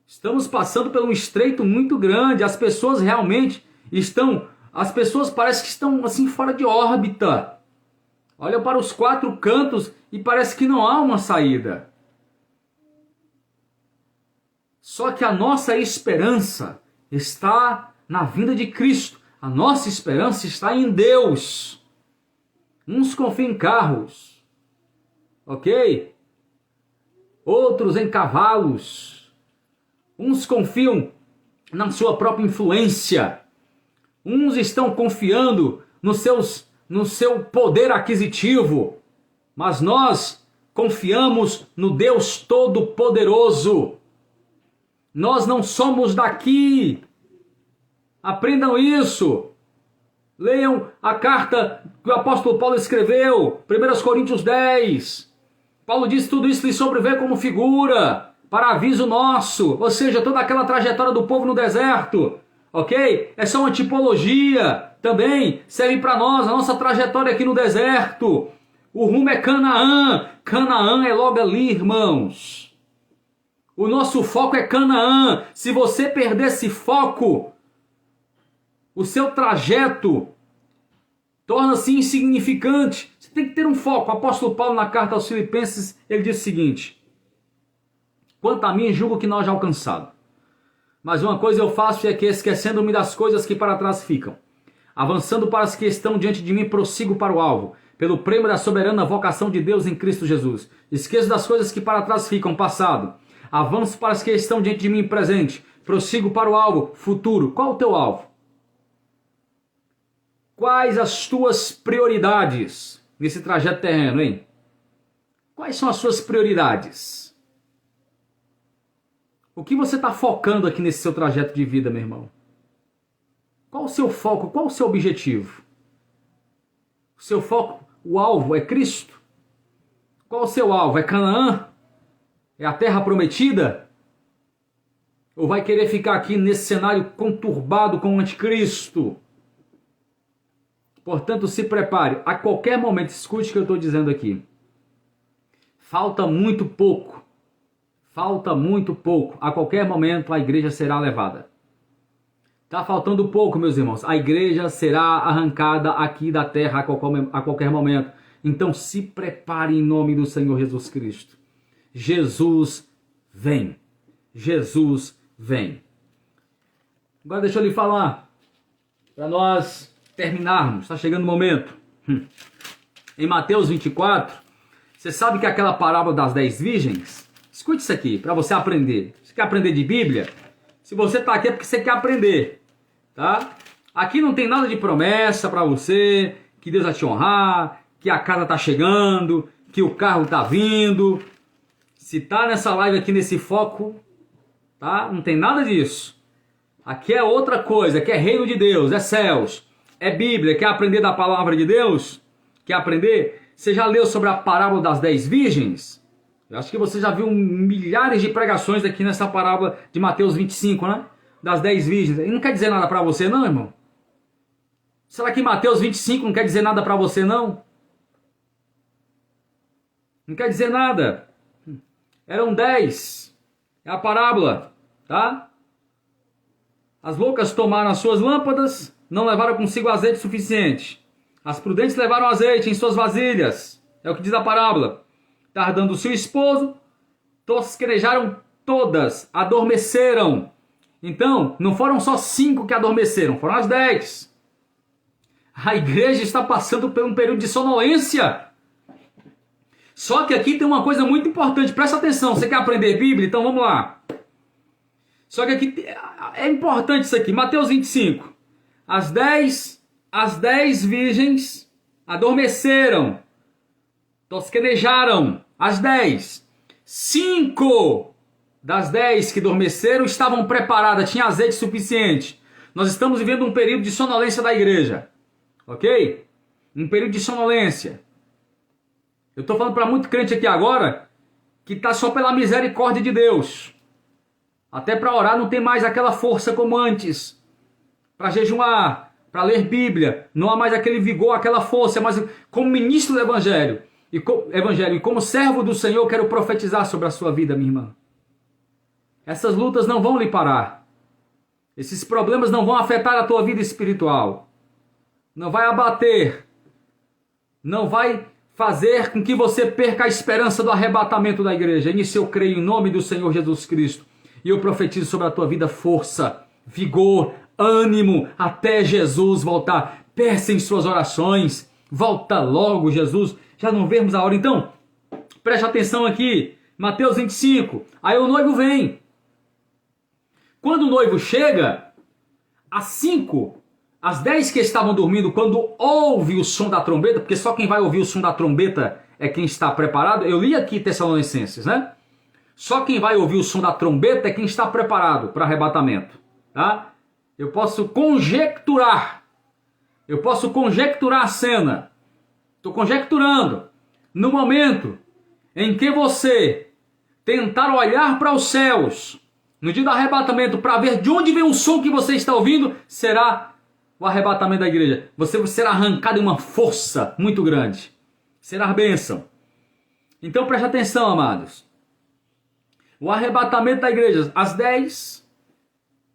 Estamos passando por um estreito muito grande. As pessoas realmente as pessoas parecem que estão assim fora de órbita. Olha para os quatro cantos e parece que não há uma saída. Só que a nossa esperança está na vinda de Cristo. A nossa esperança está em Deus. Uns confiam em carros, ok? Outros em cavalos. Uns confiam na sua própria influência. Uns estão confiando no seu poder aquisitivo. Mas nós confiamos no Deus Todo-Poderoso. Nós não somos daqui. Aprendam isso. Leiam a carta que o apóstolo Paulo escreveu, 1 Coríntios 10. Paulo diz tudo isso lhe sobreveio como figura, para aviso nosso. Ou seja, toda aquela trajetória do povo no deserto, ok? É só uma tipologia. Também serve para nós, a nossa trajetória aqui no deserto. O rumo é Canaã. Canaã é logo ali, irmãos. O nosso foco é Canaã. Se você perder esse foco, o seu trajeto torna-se insignificante. Você tem que ter um foco. O apóstolo Paulo, na carta aos Filipenses, ele diz o seguinte: quanto a mim, julgo que nós já alcançado. Mas uma coisa eu faço, é que, esquecendo-me das coisas que para trás ficam, avançando para as que estão diante de mim, prossigo para o alvo, pelo prêmio da soberana vocação de Deus em Cristo Jesus. Esqueço das coisas que para trás ficam, passado. Avanço para as que estão diante de mim, presente. Prossigo para o alvo, futuro. Qual o teu alvo? Quais as tuas prioridades nesse trajeto terreno, hein? Quais são as suas prioridades? O que você está focando aqui nesse seu trajeto de vida, meu irmão? Qual o seu foco? Qual o seu objetivo? O seu foco, o alvo é Cristo? Qual o seu alvo? É Canaã? É a terra prometida? Ou vai querer ficar aqui nesse cenário conturbado com o anticristo? Portanto, se prepare. A qualquer momento, escute o que eu estou dizendo aqui. Falta muito pouco. Falta muito pouco. A qualquer momento a igreja será levada. Está faltando pouco, meus irmãos. A igreja será arrancada aqui da terra a qualquer momento. Então se prepare em nome do Senhor Jesus Cristo. Jesus vem. Jesus vem. Agora deixa eu lhe falar. Para nós terminarmos. Está chegando o momento. Em Mateus 24. Você sabe que é aquela parábola das 10 virgens? Escute isso aqui para você aprender. Você quer aprender de Bíblia? Se você está aqui é porque você quer aprender. Tá? Aqui não tem nada de promessa para você, que Deus vai te honrar, que a casa está chegando, que o carro está vindo. Se está nessa live aqui nesse foco, tá? Não tem nada disso. Aqui é outra coisa, aqui é reino de Deus, é céus, é Bíblia. Quer aprender da palavra de Deus? Quer aprender? Você já leu sobre a parábola das 10 virgens? Eu acho que você já viu milhares de pregações aqui nessa parábola de Mateus 25, né? Das 10 virgens. E não quer dizer nada para você não, irmão? Será que Mateus 25 não quer dizer nada para você não? Não quer dizer nada. Eram 10. É a parábola, tá? As loucas tomaram as suas lâmpadas, não levaram consigo azeite suficiente. As prudentes levaram azeite em suas vasilhas. É o que diz a parábola. Tardando o seu esposo, tosquenejaram todas, adormeceram. Então, não foram só 5 que adormeceram, foram as 10. A igreja está passando por um período de sonolência. Só que aqui tem uma coisa muito importante, presta atenção, você quer aprender Bíblia? Então vamos lá. Só que aqui é importante isso aqui, Mateus 25. As 10 virgens adormeceram, tosquenejaram. As 10. 5 das 10 que adormeceram estavam preparadas, tinha azeite suficiente. Nós estamos vivendo um período de sonolência da igreja. Ok? Um período de sonolência. Eu estou falando para muito crente aqui agora que está só pela misericórdia de Deus. Até para orar não tem mais aquela força como antes. Para jejuar, para ler Bíblia, não há mais aquele vigor, aquela força. Mas como ministro do Evangelho e como servo do Senhor, eu quero profetizar sobre a sua vida, minha irmã. Essas lutas não vão lhe parar. Esses problemas não vão afetar a tua vida espiritual. Não vai abater. Não vai fazer com que você perca a esperança do arrebatamento da igreja. Nisso eu creio em nome do Senhor Jesus Cristo. E eu profetizo sobre a tua vida força, vigor, ânimo, até Jesus voltar. Peça em suas orações. Volta logo, Jesus. Já não vemos a hora. Então, preste atenção aqui. Mateus 25. Aí o noivo vem. Quando o noivo chega, as 10 que estavam dormindo, quando ouve o som da trombeta, porque só quem vai ouvir o som da trombeta é quem está preparado. Eu li aqui Tessalonicenses, né? Só quem vai ouvir o som da trombeta é quem está preparado para arrebatamento, tá? Eu posso conjecturar a cena. Estou conjecturando. No momento em que você tentar olhar para os céus, no dia do arrebatamento, para ver de onde vem o som que você está ouvindo, será o arrebatamento da igreja. Você será arrancado em uma força muito grande. Será a bênção. Então preste atenção, amados. O arrebatamento da igreja. As 10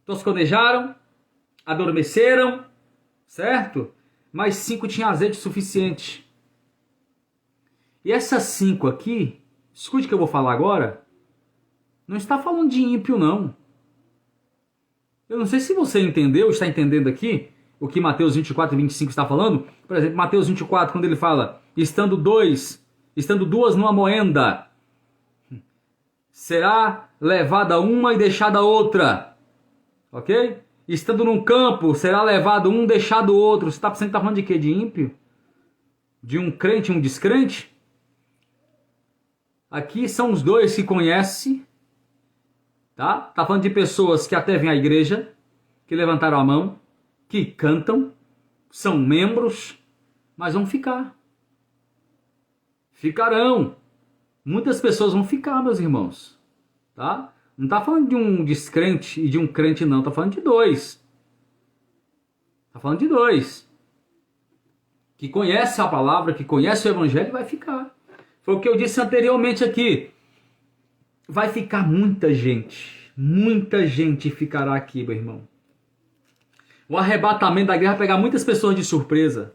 tosconejaram, adormeceram, certo? Mas 5 tinham azeite suficiente. E essas 5 aqui, escute o que eu vou falar agora, não está falando de ímpio, não. Eu não sei se você entendeu, está entendendo aqui, o que Mateus 24 e 25 está falando. Por exemplo, Mateus 24, quando ele fala, estando duas numa moenda, será levada uma e deixada outra. Ok? Estando num campo, será levado um, deixado outro. Você está pensando que está falando de quê? De ímpio? De um crente e um descrente? Aqui são os dois que conhecem. Tá? Tá falando de pessoas que até vêm à igreja, que levantaram a mão, que cantam, são membros, mas vão ficar. Ficarão. Muitas pessoas vão ficar, meus irmãos. Tá? Não tá falando de um descrente e de um crente, não. Tá falando de dois. Tá falando de dois. Que conhece a palavra, que conhece o evangelho, vai ficar. Foi o que eu disse anteriormente aqui. Vai ficar muita gente ficará aqui, meu irmão. O arrebatamento da igreja vai pegar muitas pessoas de surpresa.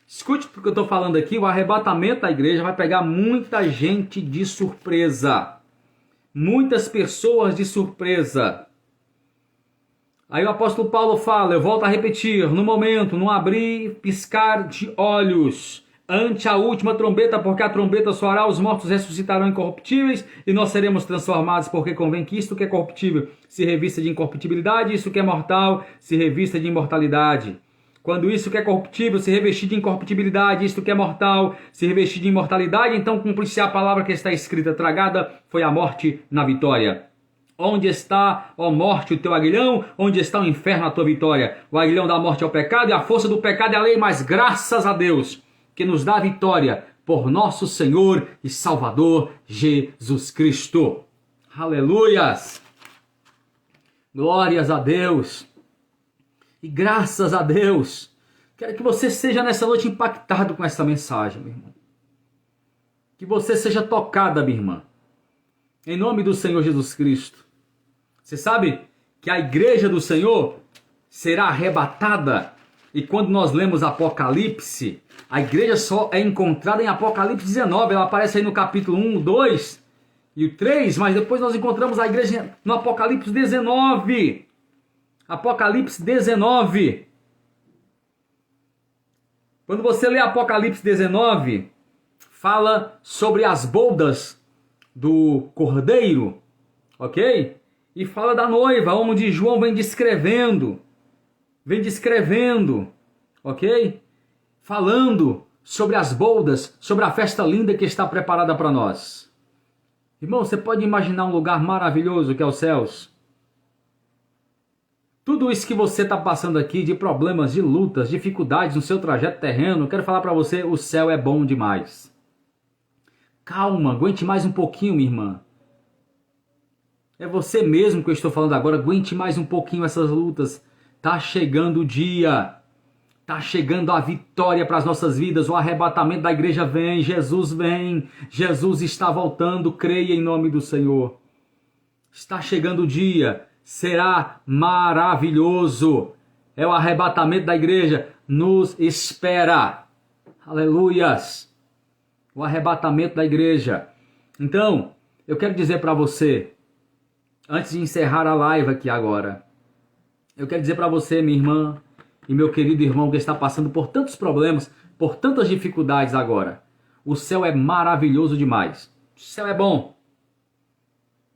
Escute o que eu estou falando aqui, o arrebatamento da igreja vai pegar muita gente de surpresa. Muitas pessoas de surpresa. Aí o apóstolo Paulo fala, eu volto a repetir, no momento, no abrir, piscar de olhos, ante a última trombeta, porque a trombeta soará, os mortos ressuscitarão incorruptíveis e nós seremos transformados, porque convém que isto que é corruptível se revista de incorruptibilidade, isso que é mortal se revista de imortalidade. Quando isso que é corruptível se revestir de incorruptibilidade, isto que é mortal se revestir de imortalidade, então cumprir-se a palavra que está escrita, tragada foi a morte na vitória. Onde está, ó morte, o teu aguilhão? Onde está o inferno, a tua vitória? O aguilhão da morte é o pecado e a força do pecado é a lei, mas graças a Deus que nos dá a vitória por nosso Senhor e Salvador Jesus Cristo. Aleluias! Glórias a Deus! E graças a Deus! Quero que você seja nessa noite impactado com essa mensagem, meu irmão. Que você seja tocada, minha irmã. Em nome do Senhor Jesus Cristo. Você sabe que a igreja do Senhor será arrebatada. E quando nós lemos Apocalipse, a igreja só é encontrada em Apocalipse 19. Ela aparece aí no capítulo 1, 2 e o 3. Mas depois nós encontramos a igreja no Apocalipse 19. Apocalipse 19. Quando você lê Apocalipse 19, fala sobre as bodas do Cordeiro, ok? E fala da noiva, onde João vem descrevendo, ok? Falando sobre as boldas, sobre a festa linda que está preparada para nós. Irmão, você pode imaginar um lugar maravilhoso que é os céus? Tudo isso que você está passando aqui, de problemas, de lutas, dificuldades no seu trajeto terreno, eu quero falar para você, o céu é bom demais. Calma, aguente mais um pouquinho, minha irmã. É você mesmo que eu estou falando agora, aguente mais um pouquinho essas lutas. Tá chegando o dia. Tá chegando a vitória para as nossas vidas, o arrebatamento da igreja vem, Jesus está voltando, creia em nome do Senhor. Está chegando o dia, será maravilhoso. É o arrebatamento da igreja, nos espera. Aleluias. O arrebatamento da igreja. Então, eu quero dizer para você, antes de encerrar a live aqui agora, eu quero dizer para você, minha irmã, e meu querido irmão que está passando por tantos problemas, por tantas dificuldades agora. O céu é maravilhoso demais. O céu é bom.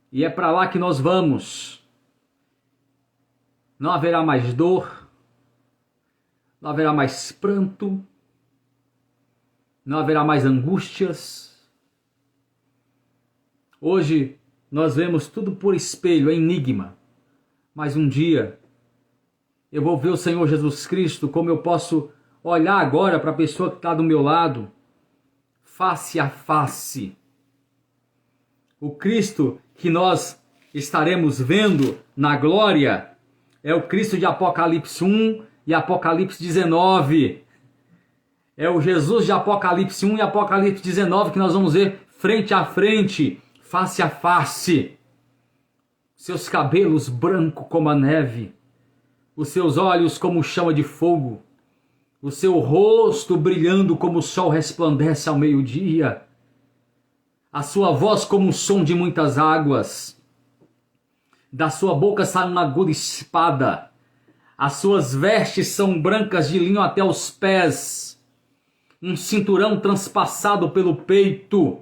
E é para lá que nós vamos. Não haverá mais dor. Não haverá mais pranto. Não haverá mais angústias. Hoje nós vemos tudo por espelho, é enigma. Mas um dia eu vou ver o Senhor Jesus Cristo, como eu posso olhar agora para a pessoa que está do meu lado, face a face. O Cristo que nós estaremos vendo na glória é o Cristo de Apocalipse 1 e Apocalipse 19. É o Jesus de Apocalipse 1 e Apocalipse 19 que nós vamos ver frente a frente, face a face. Seus cabelos brancos como a neve. Os seus olhos como chama de fogo, o seu rosto brilhando como o sol resplandece ao meio-dia, a sua voz como o som de muitas águas, da sua boca sai uma aguda espada, as suas vestes são brancas de linho até os pés, um cinturão transpassado pelo peito,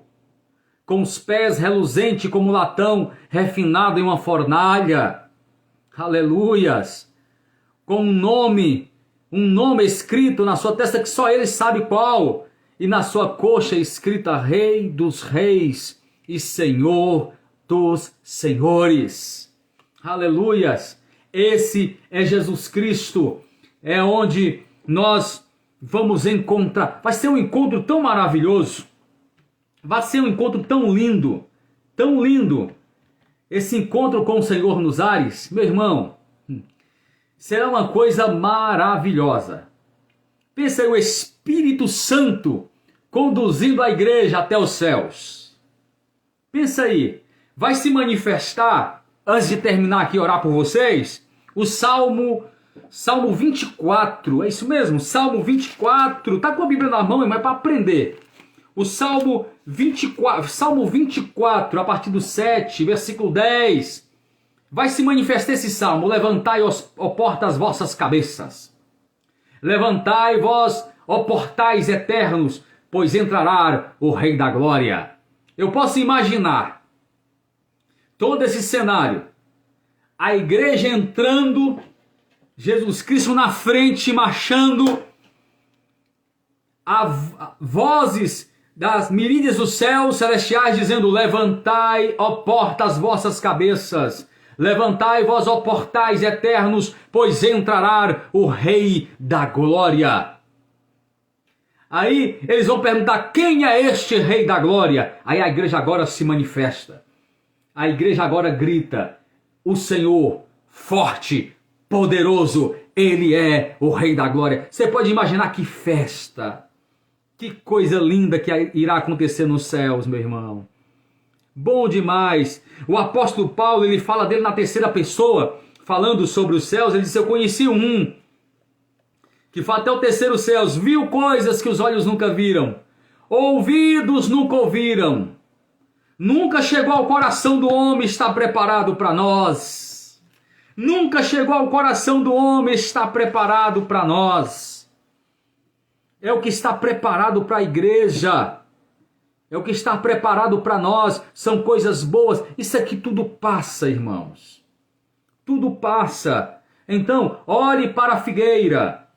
com os pés reluzente como latão refinado em uma fornalha. Aleluias! Com um nome escrito na sua testa que só ele sabe qual, e na sua coxa escrita Rei dos Reis e Senhor dos Senhores. Aleluias! Esse é Jesus Cristo, é onde nós vamos encontrar. Vai ser um encontro tão maravilhoso, vai ser um encontro tão lindo, esse encontro com o Senhor nos ares, meu irmão. Será uma coisa maravilhosa. Pensa aí o Espírito Santo conduzindo a igreja até os céus. Pensa aí, vai se manifestar, antes de terminar aqui orar por vocês, o Salmo 24, é isso mesmo? Salmo 24, tá com a Bíblia na mão, mas é para aprender. O Salmo 24, a partir do 7, versículo 10... vai se manifestar esse salmo. Levantai, ó portas, vossas cabeças. Levantai, vós, ó portais eternos, pois entrará o Rei da Glória. Eu posso imaginar todo esse cenário. A igreja entrando, Jesus Cristo na frente, marchando. Vozes das miríades dos céus celestiais dizendo: levantai, ó portas, vossas cabeças. Levantai vós, ó portais eternos, pois entrará o Rei da Glória. Aí eles vão perguntar: quem é este Rei da Glória? Aí a igreja agora se manifesta. A igreja agora grita: o Senhor forte, poderoso, Ele é o Rei da Glória. Você pode imaginar que festa, que coisa linda que irá acontecer nos céus, meu irmão. Bom demais. O apóstolo Paulo, ele fala dele na terceira pessoa, falando sobre os céus. Ele disse: eu conheci um que foi até o terceiro céu, viu coisas que os olhos nunca viram, ouvidos nunca ouviram, nunca chegou ao coração do homem, está preparado para nós. Nunca chegou ao coração do homem, está preparado para nós. É o que está preparado para a igreja. É o que está preparado para nós, são coisas boas. Isso aqui tudo passa, irmãos. Tudo passa. Então, olhe para a figueira.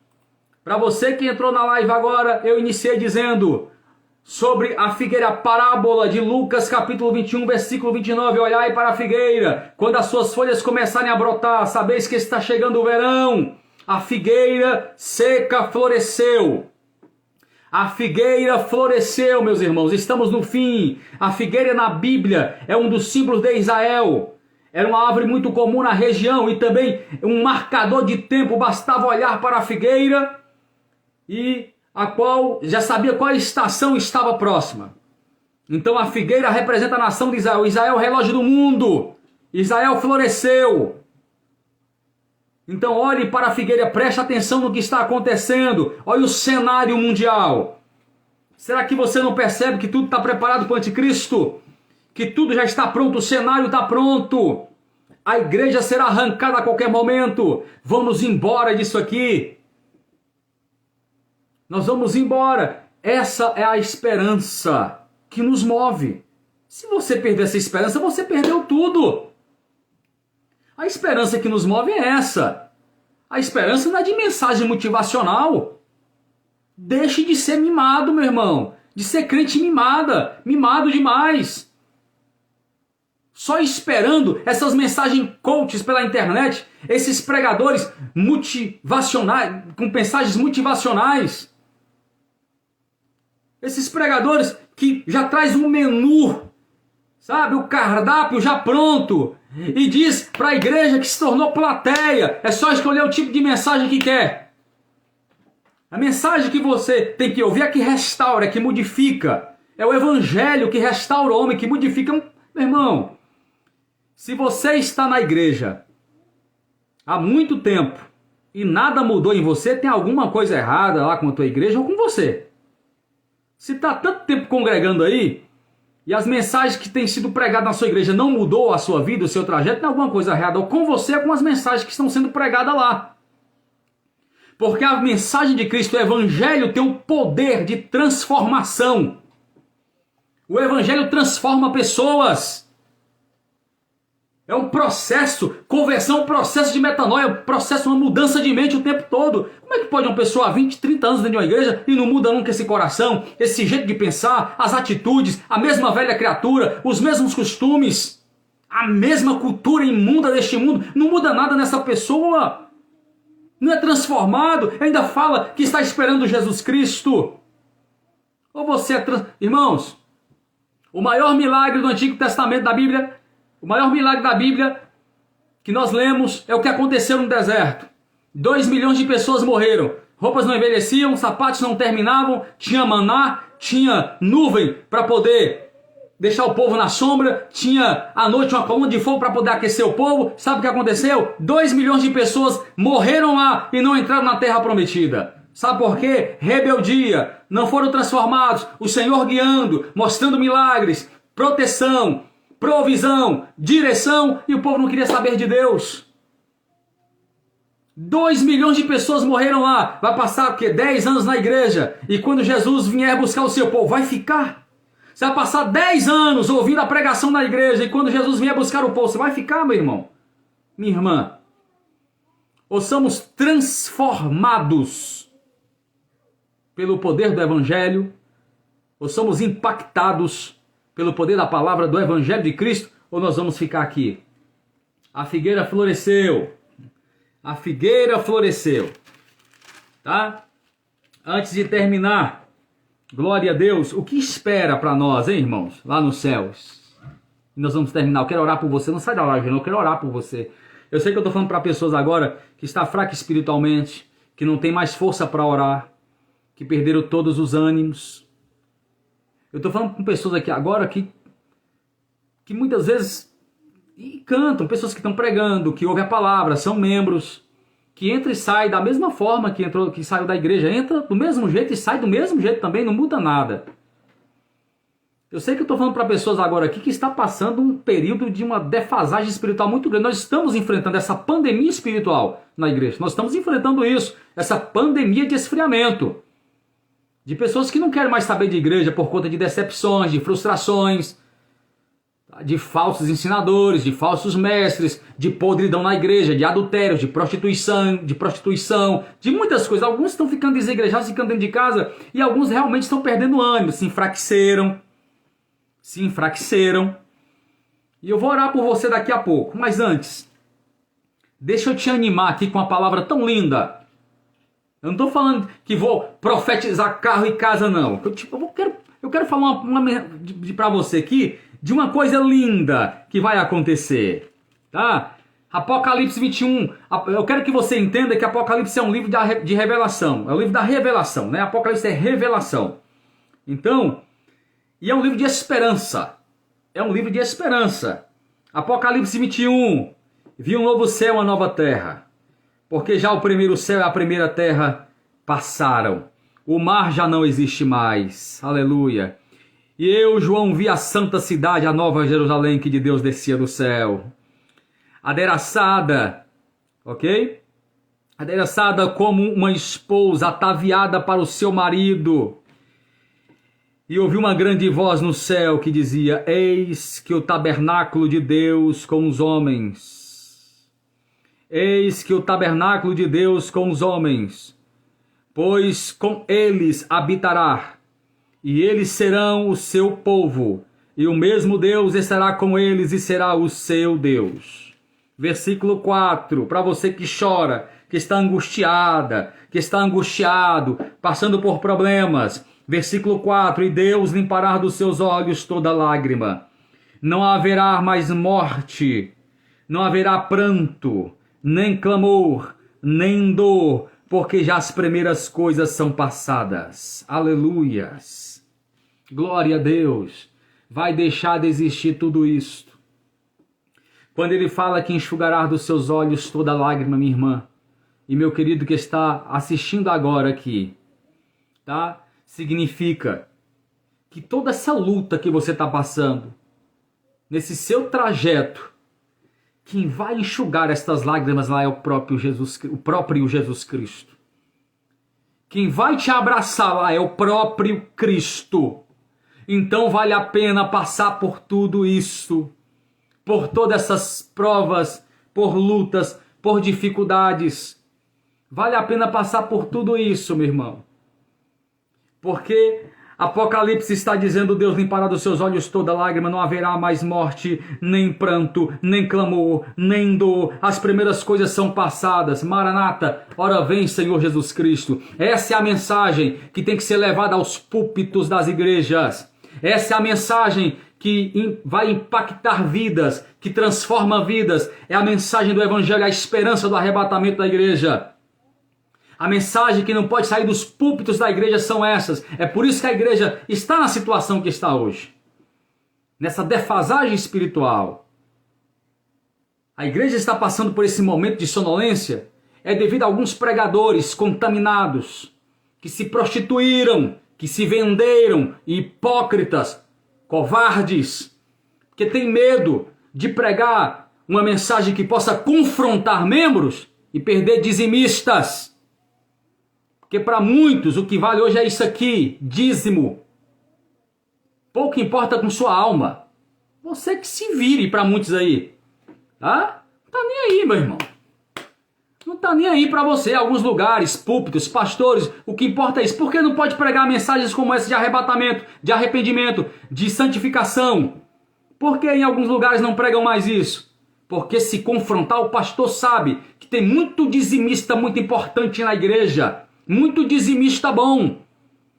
Para você que entrou na live agora, eu iniciei dizendo sobre a figueira, a parábola de Lucas capítulo 21, versículo 29. Olhai para a figueira, quando as suas folhas começarem a brotar, sabeis que está chegando o verão. A figueira seca floresceu. A figueira floresceu, meus irmãos, estamos no fim. A figueira na Bíblia é um dos símbolos de Israel. Era uma árvore muito comum na região e também um marcador de tempo. Bastava olhar para a figueira e a qual já sabia qual estação estava próxima. Então a figueira representa a nação de Israel. Israel é o relógio do mundo. Israel floresceu. Então olhe para a figueira, preste atenção no que está acontecendo. Olha o cenário mundial. Será que você não percebe que tudo está preparado para o anticristo? Que tudo já está pronto, o cenário está pronto. A igreja será arrancada a qualquer momento. Vamos embora disso aqui. Nós vamos embora. Essa é a esperança que nos move. Se você perder essa esperança, você perdeu tudo. A esperança que nos move é essa. A esperança não é de mensagem motivacional. Deixe de ser mimado, meu irmão. De ser crente mimada. Mimado demais. Só esperando essas mensagens coaches pela internet. Esses pregadores motivacionais, com mensagens motivacionais. Esses pregadores que já traz um menu, sabe, o cardápio já pronto, e diz para a igreja que se tornou plateia, é só escolher o tipo de mensagem que quer. A mensagem que você tem que ouvir é que restaura, é que modifica. É o evangelho que restaura o homem, que modifica. Meu irmão, se você está na igreja há muito tempo e nada mudou em você, tem alguma coisa errada lá com a tua igreja ou com você. Se está tanto tempo congregando aí, e as mensagens que têm sido pregadas na sua igreja não mudou a sua vida, o seu trajeto, tem alguma coisa errada ou com você ou com as mensagens que estão sendo pregadas lá. Porque a mensagem de Cristo, o evangelho, tem um poder de transformação. O evangelho transforma pessoas. É um processo, conversão, um processo de metanoia, um processo, uma mudança de mente o tempo todo. Como é que pode uma pessoa há 20, 30 anos dentro de uma igreja e não muda nunca esse coração, esse jeito de pensar, as atitudes, a mesma velha criatura, os mesmos costumes, a mesma cultura imunda deste mundo? Não muda nada nessa pessoa. Não é transformado, ainda fala que está esperando Jesus Cristo. Ou você é Irmãos, o maior milagre do Antigo Testamento da Bíblia, o maior milagre da Bíblia que nós lemos é o que aconteceu no deserto. 2 milhões de pessoas morreram. Roupas não envelheciam, sapatos não terminavam, tinha maná, tinha nuvem para poder deixar o povo na sombra, tinha à noite uma coluna de fogo para poder aquecer o povo. Sabe o que aconteceu? 2 milhões de pessoas morreram lá e não entraram na terra prometida. Sabe por quê? Rebeldia. Não foram transformados. O Senhor guiando, mostrando milagres, proteção, provisão, direção, e o povo não queria saber de Deus. 2 milhões de pessoas morreram lá. Vai passar o quê? 10 anos na igreja. E quando Jesus vier buscar o seu povo, vai ficar? Você vai passar 10 anos ouvindo a pregação na igreja, e quando Jesus vier buscar o povo, você vai ficar, meu irmão? Minha irmã? Ou somos transformados pelo poder do evangelho, ou somos impactados pelo poder da palavra do evangelho de Cristo, ou nós vamos ficar aqui? A figueira floresceu. A figueira floresceu. Tá? Antes de terminar, glória a Deus, o que espera para nós, hein, irmãos? Lá nos céus. E nós vamos terminar. Eu quero orar por você. Não sai da live, não. Eu quero orar por você. Eu sei que eu estou falando para pessoas agora que está fraca espiritualmente, que não tem mais força para orar, que perderam todos os ânimos. Eu estou falando com pessoas aqui agora que muitas vezes cantam, pessoas que estão pregando, que ouvem a palavra, são membros, que entra e sai da mesma forma que entrou, que saiu da igreja, entra do mesmo jeito e sai do mesmo jeito também, não muda nada. Eu sei que eu estou falando para pessoas agora aqui que está passando um período de uma defasagem espiritual muito grande. Nós estamos enfrentando essa pandemia espiritual na igreja. Nós estamos enfrentando isso, essa pandemia de esfriamento. De pessoas que não querem mais saber de igreja por conta de decepções, de frustrações. de falsos ensinadores, de falsos mestres, de podridão na igreja, de adultério, de prostituição, de muitas coisas. Alguns estão ficando desigrejados, ficando dentro de casa, e alguns realmente estão perdendo ânimo, se enfraqueceram. E eu vou orar por você daqui a pouco, mas antes, deixa eu te animar aqui com uma palavra tão linda. Eu não estou falando que vou profetizar carro e casa, não. Eu quero falar para você aqui de uma coisa linda que vai acontecer, tá? Apocalipse 21, eu quero que você entenda que Apocalipse é um livro de revelação, é o livro da revelação, né? Apocalipse é revelação. Então, e é um livro de esperança, Apocalipse 21, vi um novo céu e uma nova terra, porque já o primeiro céu e a primeira terra passaram, o mar já não existe mais, aleluia. E eu, João, vi a santa cidade, a nova Jerusalém, que de Deus descia do céu, adereçada, ok? Adereçada como uma esposa ataviada para o seu marido. E ouvi uma grande voz no céu que dizia: eis que o tabernáculo de Deus com os homens. Eis que o tabernáculo de Deus com os homens, pois com eles habitará. E eles serão o seu povo, e o mesmo Deus estará com eles e será o seu Deus. Versículo 4, para você que chora, que está angustiada, que está angustiado, passando por problemas. Versículo 4, e Deus limpará dos seus olhos toda lágrima. Não haverá mais morte, não haverá pranto, nem clamor, nem dor, porque já as primeiras coisas são passadas. Aleluias. Glória a Deus. Vai deixar de existir tudo isto. Quando ele fala que enxugará dos seus olhos toda lágrima, minha irmã, e meu querido que está assistindo agora aqui, tá? Significa que toda essa luta que você está passando, nesse seu trajeto, quem vai enxugar estas lágrimas lá é o próprio Jesus Cristo. Quem vai te abraçar lá é o próprio Cristo. Então vale a pena passar por tudo isso, por todas essas provas, por lutas, por dificuldades. Vale a pena passar por tudo isso, meu irmão. Porque Apocalipse está dizendo: Deus limpará dos seus olhos toda lágrima, não haverá mais morte, nem pranto, nem clamor, nem dor. As primeiras coisas são passadas. Maranata, ora vem, Senhor Jesus Cristo. Essa é a mensagem que tem que ser levada aos púlpitos das igrejas. Essa é a mensagem que vai impactar vidas, que transforma vidas. É a mensagem do Evangelho, a esperança do arrebatamento da igreja. A mensagem que não pode sair dos púlpitos da igreja são essas. É por isso que a igreja está na situação que está hoje. Nessa defasagem espiritual. A igreja está passando por esse momento de sonolência. É devido a alguns pregadores contaminados, que se prostituíram, que se venderam, hipócritas, covardes, que têm medo de pregar uma mensagem que possa confrontar membros e perder dizimistas. Porque para muitos o que vale hoje é isso aqui, dízimo. Pouco importa com sua alma. Você que se vire para muitos aí. Tá? Não tá nem aí, meu irmão. Não tá nem aí para você. Alguns lugares, púlpitos, pastores, o que importa é isso. Por que não pode pregar mensagens como essa de arrebatamento, de arrependimento, de santificação? Por que em alguns lugares não pregam mais isso? Porque se confrontar, o pastor sabe que tem muito dizimista muito importante na igreja. Muito dizimista bom,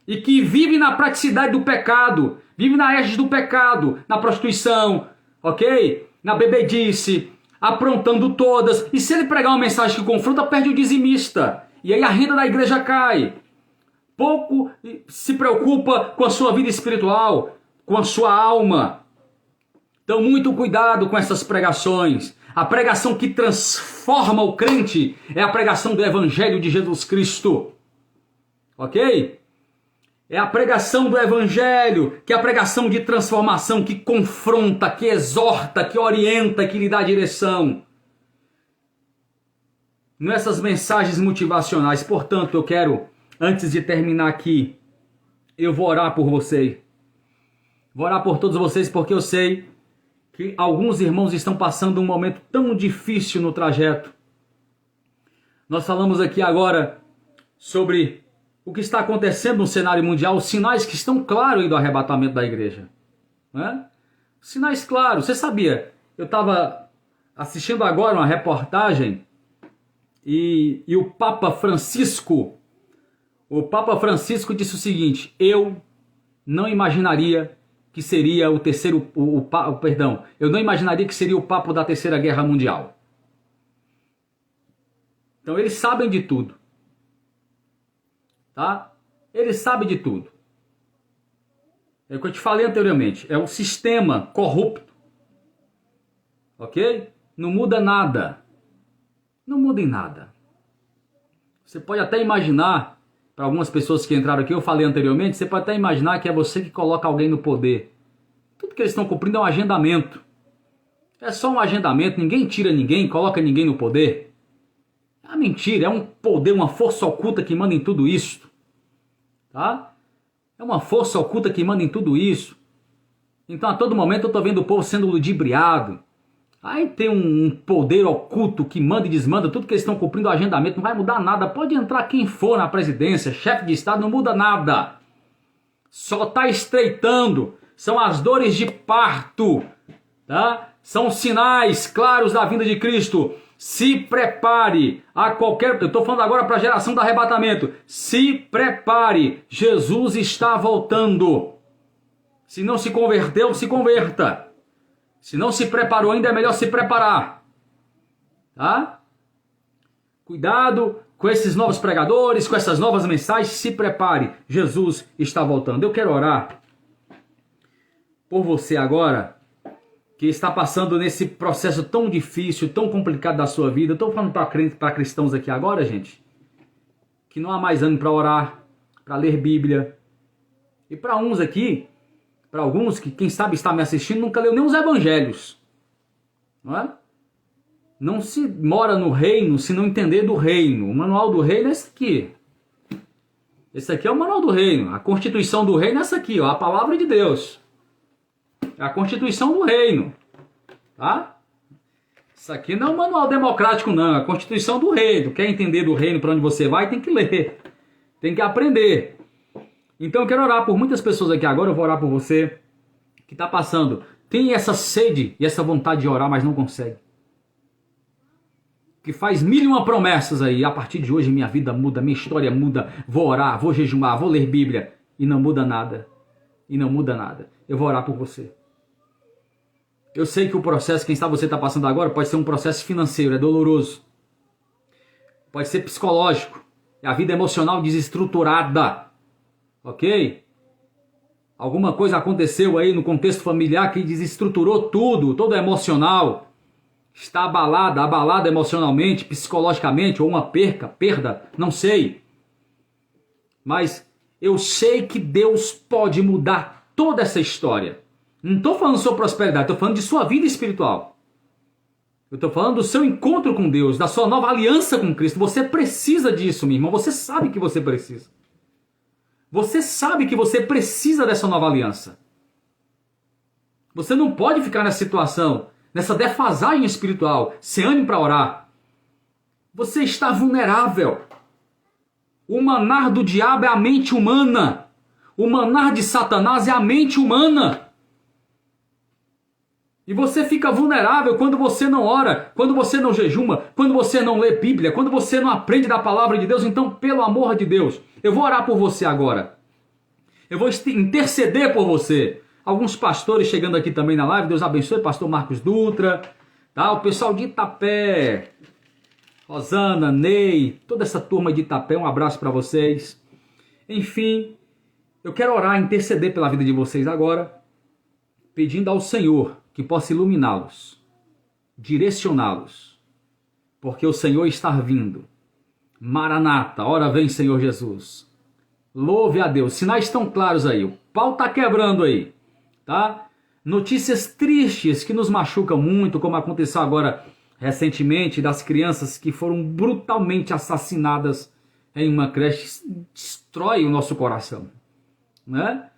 e que vive na praticidade do pecado, vive na égide do pecado, na prostituição, ok? Na bebedice, aprontando todas. E se ele pregar uma mensagem que confronta, perde o dizimista. E aí a renda da igreja cai. Pouco se preocupa com a sua vida espiritual, com a sua alma. Então muito cuidado com essas pregações. A pregação que transforma o crente é a pregação do Evangelho de Jesus Cristo. Ok? É a pregação do Evangelho, que é a pregação de transformação, que confronta, que exorta, que orienta, que lhe dá direção. Não essas mensagens motivacionais. Portanto, eu quero, antes de terminar aqui, eu vou orar por você. Vou orar por todos vocês, porque eu sei que alguns irmãos estão passando um momento tão difícil no trajeto. Nós falamos aqui agora sobre o que está acontecendo no cenário mundial, os sinais que estão claros aí do arrebatamento da igreja. Né? Sinais claros. Você sabia? Eu estava assistindo agora uma reportagem e o Papa Francisco disse o seguinte: eu não imaginaria que seria o terceiro, eu não imaginaria que seria o Papa da Terceira Guerra Mundial. Então eles sabem de tudo. Tá? Eles sabem de tudo. É o que eu te falei anteriormente. É um sistema corrupto. Ok? Não muda nada. Não muda em nada. Você pode até imaginar, para algumas pessoas que entraram aqui, eu falei anteriormente, você pode até imaginar que é você que coloca alguém no poder. Tudo que eles estão cumprindo é um agendamento. É só um agendamento, ninguém tira ninguém, coloca ninguém no poder. É uma mentira, é um poder, uma força oculta que manda em tudo isso. Tá? É uma força oculta que manda em tudo isso. Então a todo momento eu estou vendo o povo sendo ludibriado. Aí tem um poder oculto que manda e desmanda tudo que eles estão cumprindo o agendamento. Não vai mudar nada. Pode entrar quem for na presidência, chefe de estado, não muda nada. Só está estreitando. São as dores de parto. Tá? São sinais claros da vinda de Cristo. Se prepare a qualquer... Eu estou falando agora para a geração do arrebatamento. Se prepare. Jesus está voltando. Se não se converteu, se converta. Se não se preparou ainda, é melhor se preparar. Tá? Cuidado com esses novos pregadores, com essas novas mensagens. Se prepare. Jesus está voltando. Eu quero orar por você agora, que está passando nesse processo tão difícil, tão complicado da sua vida. Estou falando para cristãos aqui agora, gente, que não há mais ânimo para orar, para ler Bíblia. E para uns aqui, para alguns que quem sabe está me assistindo, nunca leu nem os evangelhos. Não é? Não se mora no reino se não entender do reino. O manual do reino é esse aqui. Esse aqui é o manual do reino. A constituição do reino é essa aqui, ó, a palavra de Deus. É a Constituição do Reino, tá? Isso aqui não é um manual democrático, não. É a Constituição do Reino. Quer entender do reino para onde você vai, tem que ler. Tem que aprender. Então eu quero orar por muitas pessoas aqui agora. Eu vou orar por você que está passando. Tem essa sede e essa vontade de orar, mas não consegue. Que faz 1001 promessas aí. A partir de hoje minha vida muda, minha história muda. Vou orar, vou jejuar, vou ler Bíblia. E não muda nada. E não muda nada. Eu vou orar por você. Eu sei que o processo, quem sabe você está passando agora, pode ser um processo financeiro, é doloroso. Pode ser psicológico. É a vida emocional desestruturada. Ok? Alguma coisa aconteceu aí no contexto familiar que desestruturou tudo, todo emocional. Está abalada emocionalmente, psicologicamente, ou uma perda, não sei. Mas eu sei que Deus pode mudar toda essa história. Não estou falando sobre prosperidade, estou falando de sua vida espiritual. Eu estou falando do seu encontro com Deus, da sua nova aliança com Cristo. Você precisa disso, minha irmã. Você sabe que você precisa. Você sabe que você precisa dessa nova aliança. Você não pode ficar nessa situação, nessa defasagem espiritual, sem ânimo para orar. Você está vulnerável. O manar do diabo é a mente humana. O manar de Satanás é a mente humana. E você fica vulnerável quando você não ora, quando você não jejuma, quando você não lê Bíblia, quando você não aprende da palavra de Deus. Então, pelo amor de Deus, eu vou orar por você agora. Eu vou interceder por você. Alguns pastores chegando aqui também na live. Deus abençoe, pastor Marcos Dutra, tá? O pessoal de Itapé, Rosana, Ney, toda essa turma de Itapé, um abraço para vocês. Enfim, eu quero orar, interceder pela vida de vocês agora, pedindo ao Senhor que possa iluminá-los, direcioná-los, porque o Senhor está vindo. Maranata, ora vem, Senhor Jesus. Louve a Deus. Sinais estão claros aí. O pau está quebrando aí, tá? Notícias tristes que nos machucam muito, como aconteceu agora recentemente, das crianças que foram brutalmente assassinadas em uma creche. Destrói o nosso coração, né?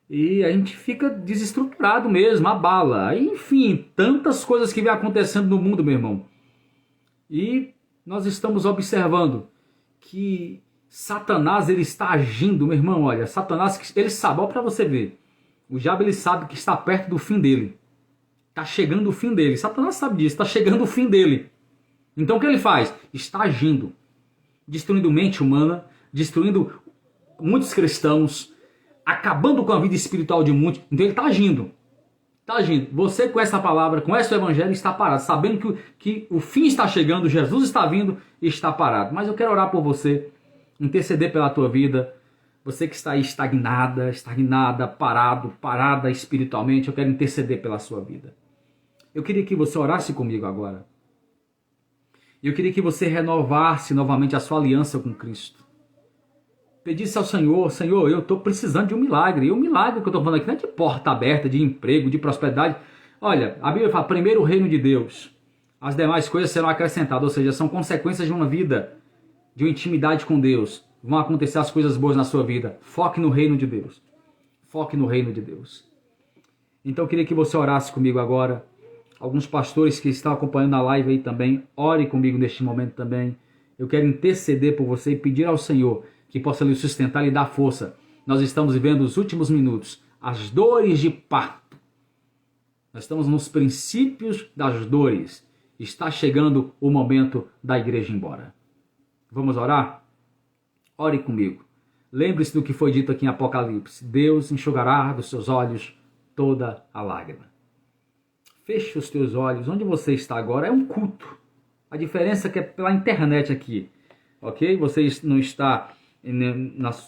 E a gente fica desestruturado mesmo, abala. Enfim, tantas coisas que vem acontecendo no mundo, meu irmão. E nós estamos observando que Satanás, ele está agindo, meu irmão, olha, Satanás, ele sabe, olha para você ver. O diabo, ele sabe que está perto do fim dele. Está chegando o fim dele. Satanás sabe disso, está chegando o fim dele. Então o que ele faz? Está agindo. Destruindo mente humana, destruindo muitos cristãos, acabando com a vida espiritual de muitos. Então ele está agindo. Está agindo. Você com essa palavra, com esse evangelho, está parado. Sabendo que o fim está chegando, Jesus está vindo e está parado. Mas eu quero orar por você, interceder pela tua vida. Você que está aí estagnada, parada espiritualmente, eu quero interceder pela sua vida. Eu queria que você orasse comigo agora. Eu queria que você renovasse novamente a sua aliança com Cristo. Pedisse ao Senhor, Senhor, eu estou precisando de um milagre. E o milagre que eu estou falando aqui não é de porta aberta, de emprego, de prosperidade. Olha, a Bíblia fala, primeiro o reino de Deus. As demais coisas serão acrescentadas, ou seja, são consequências de uma vida, de uma intimidade com Deus. Vão acontecer as coisas boas na sua vida. Foque no reino de Deus. Foque no reino de Deus. Então eu queria que você orasse comigo agora. Alguns pastores que estão acompanhando a live aí também, ore comigo neste momento também. Eu quero interceder por você e pedir ao Senhor que possa lhe sustentar e lhe dar força. Nós estamos vivendo os últimos minutos, as dores de parto. Nós estamos nos princípios das dores. Está chegando o momento da igreja ir embora. Vamos orar? Ore comigo. Lembre-se do que foi dito aqui em Apocalipse. Deus enxugará dos seus olhos toda a lágrima. Feche os teus olhos. Onde você está agora é um culto. A diferença é que é pela internet aqui. Ok? Você não está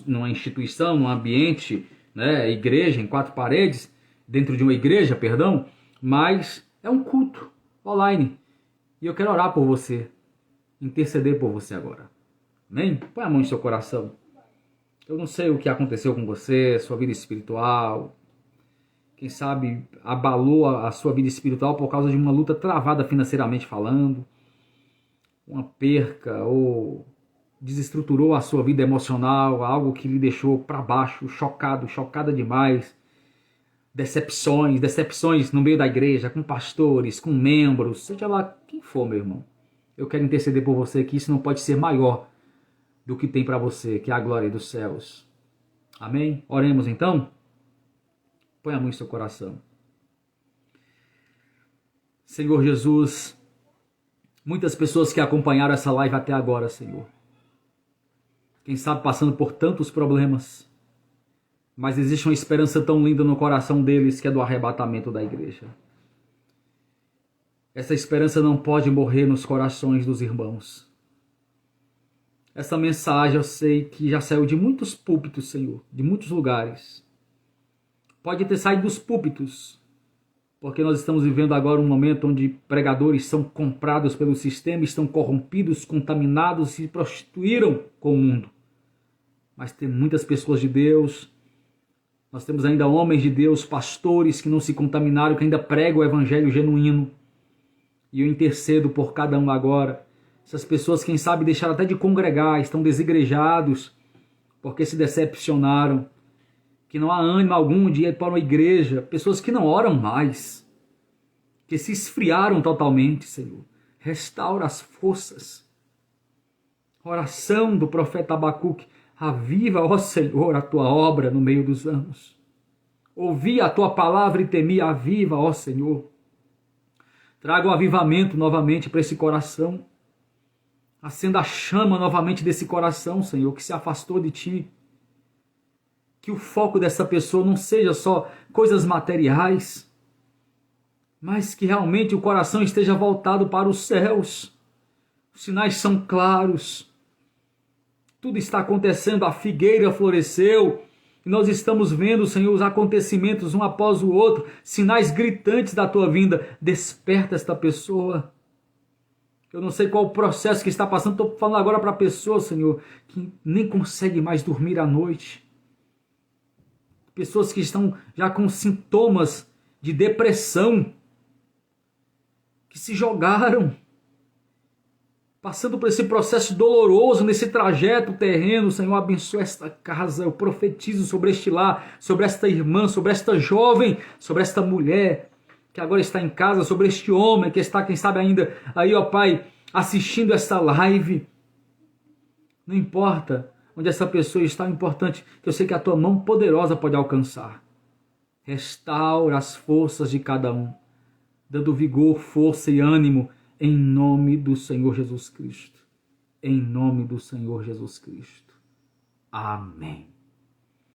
numa instituição, num ambiente, né, igreja, em quatro paredes, dentro de uma igreja, perdão, mas é um culto online. E eu quero orar por você, interceder por você agora. Amém? Põe a mão no seu coração. Eu não sei o que aconteceu com você, sua vida espiritual. Quem sabe abalou a sua vida espiritual por causa de uma luta travada financeiramente falando. Uma perca ou desestruturou a sua vida emocional, algo que lhe deixou para baixo, chocado, chocada demais. Decepções no meio da igreja, com pastores, com membros, seja lá quem for, meu irmão. Eu quero interceder por você que isso não pode ser maior do que tem para você, que é a glória dos céus. Amém? Oremos então? Põe a mão em seu coração. Senhor Jesus, muitas pessoas que acompanharam essa live até agora, Senhor. Quem sabe passando por tantos problemas, mas existe uma esperança tão linda no coração deles que é do arrebatamento da igreja. Essa esperança não pode morrer nos corações dos irmãos. Essa mensagem eu sei que já saiu de muitos púlpitos, Senhor, de muitos lugares. Pode ter saído dos púlpitos, porque nós estamos vivendo agora um momento onde pregadores são comprados pelo sistema, estão corrompidos, contaminados, se prostituíram com o mundo. Mas tem muitas pessoas de Deus, nós temos ainda homens de Deus, pastores que não se contaminaram, que ainda pregam o evangelho genuíno. E eu intercedo por cada um agora. Essas pessoas, quem sabe, deixaram até de congregar, estão desigrejados, porque se decepcionaram, que não há ânimo algum de ir para uma igreja, pessoas que não oram mais, que se esfriaram totalmente, Senhor. Restaura as forças. Oração do profeta Abacuque, aviva, ó Senhor, a tua obra no meio dos anos. Ouvi a tua palavra e temi, aviva, ó Senhor. Traga o avivamento novamente para esse coração. Acenda a chama novamente desse coração, Senhor, que se afastou de ti. Que o foco dessa pessoa não seja só coisas materiais, mas que realmente o coração esteja voltado para os céus. Os sinais são claros. Tudo está acontecendo, a figueira floresceu. E nós estamos vendo, Senhor, os acontecimentos um após o outro, sinais gritantes da tua vinda. Desperta esta pessoa. Eu não sei qual o processo que está passando, estou falando agora para a pessoa, Senhor, que nem consegue mais dormir à noite. Pessoas que estão já com sintomas de depressão, que se jogaram, passando por esse processo doloroso, nesse trajeto terreno. Senhor, abençoa esta casa. Eu profetizo sobre este lar, sobre esta irmã, sobre esta jovem, sobre esta mulher que agora está em casa, sobre este homem que está, quem sabe ainda, aí, ó Pai, assistindo esta live. Não importa onde essa pessoa está, o importante é que eu sei que a tua mão poderosa pode alcançar. Restaura as forças de cada um, dando vigor, força e ânimo, em nome do Senhor Jesus Cristo. Em nome do Senhor Jesus Cristo. Amém.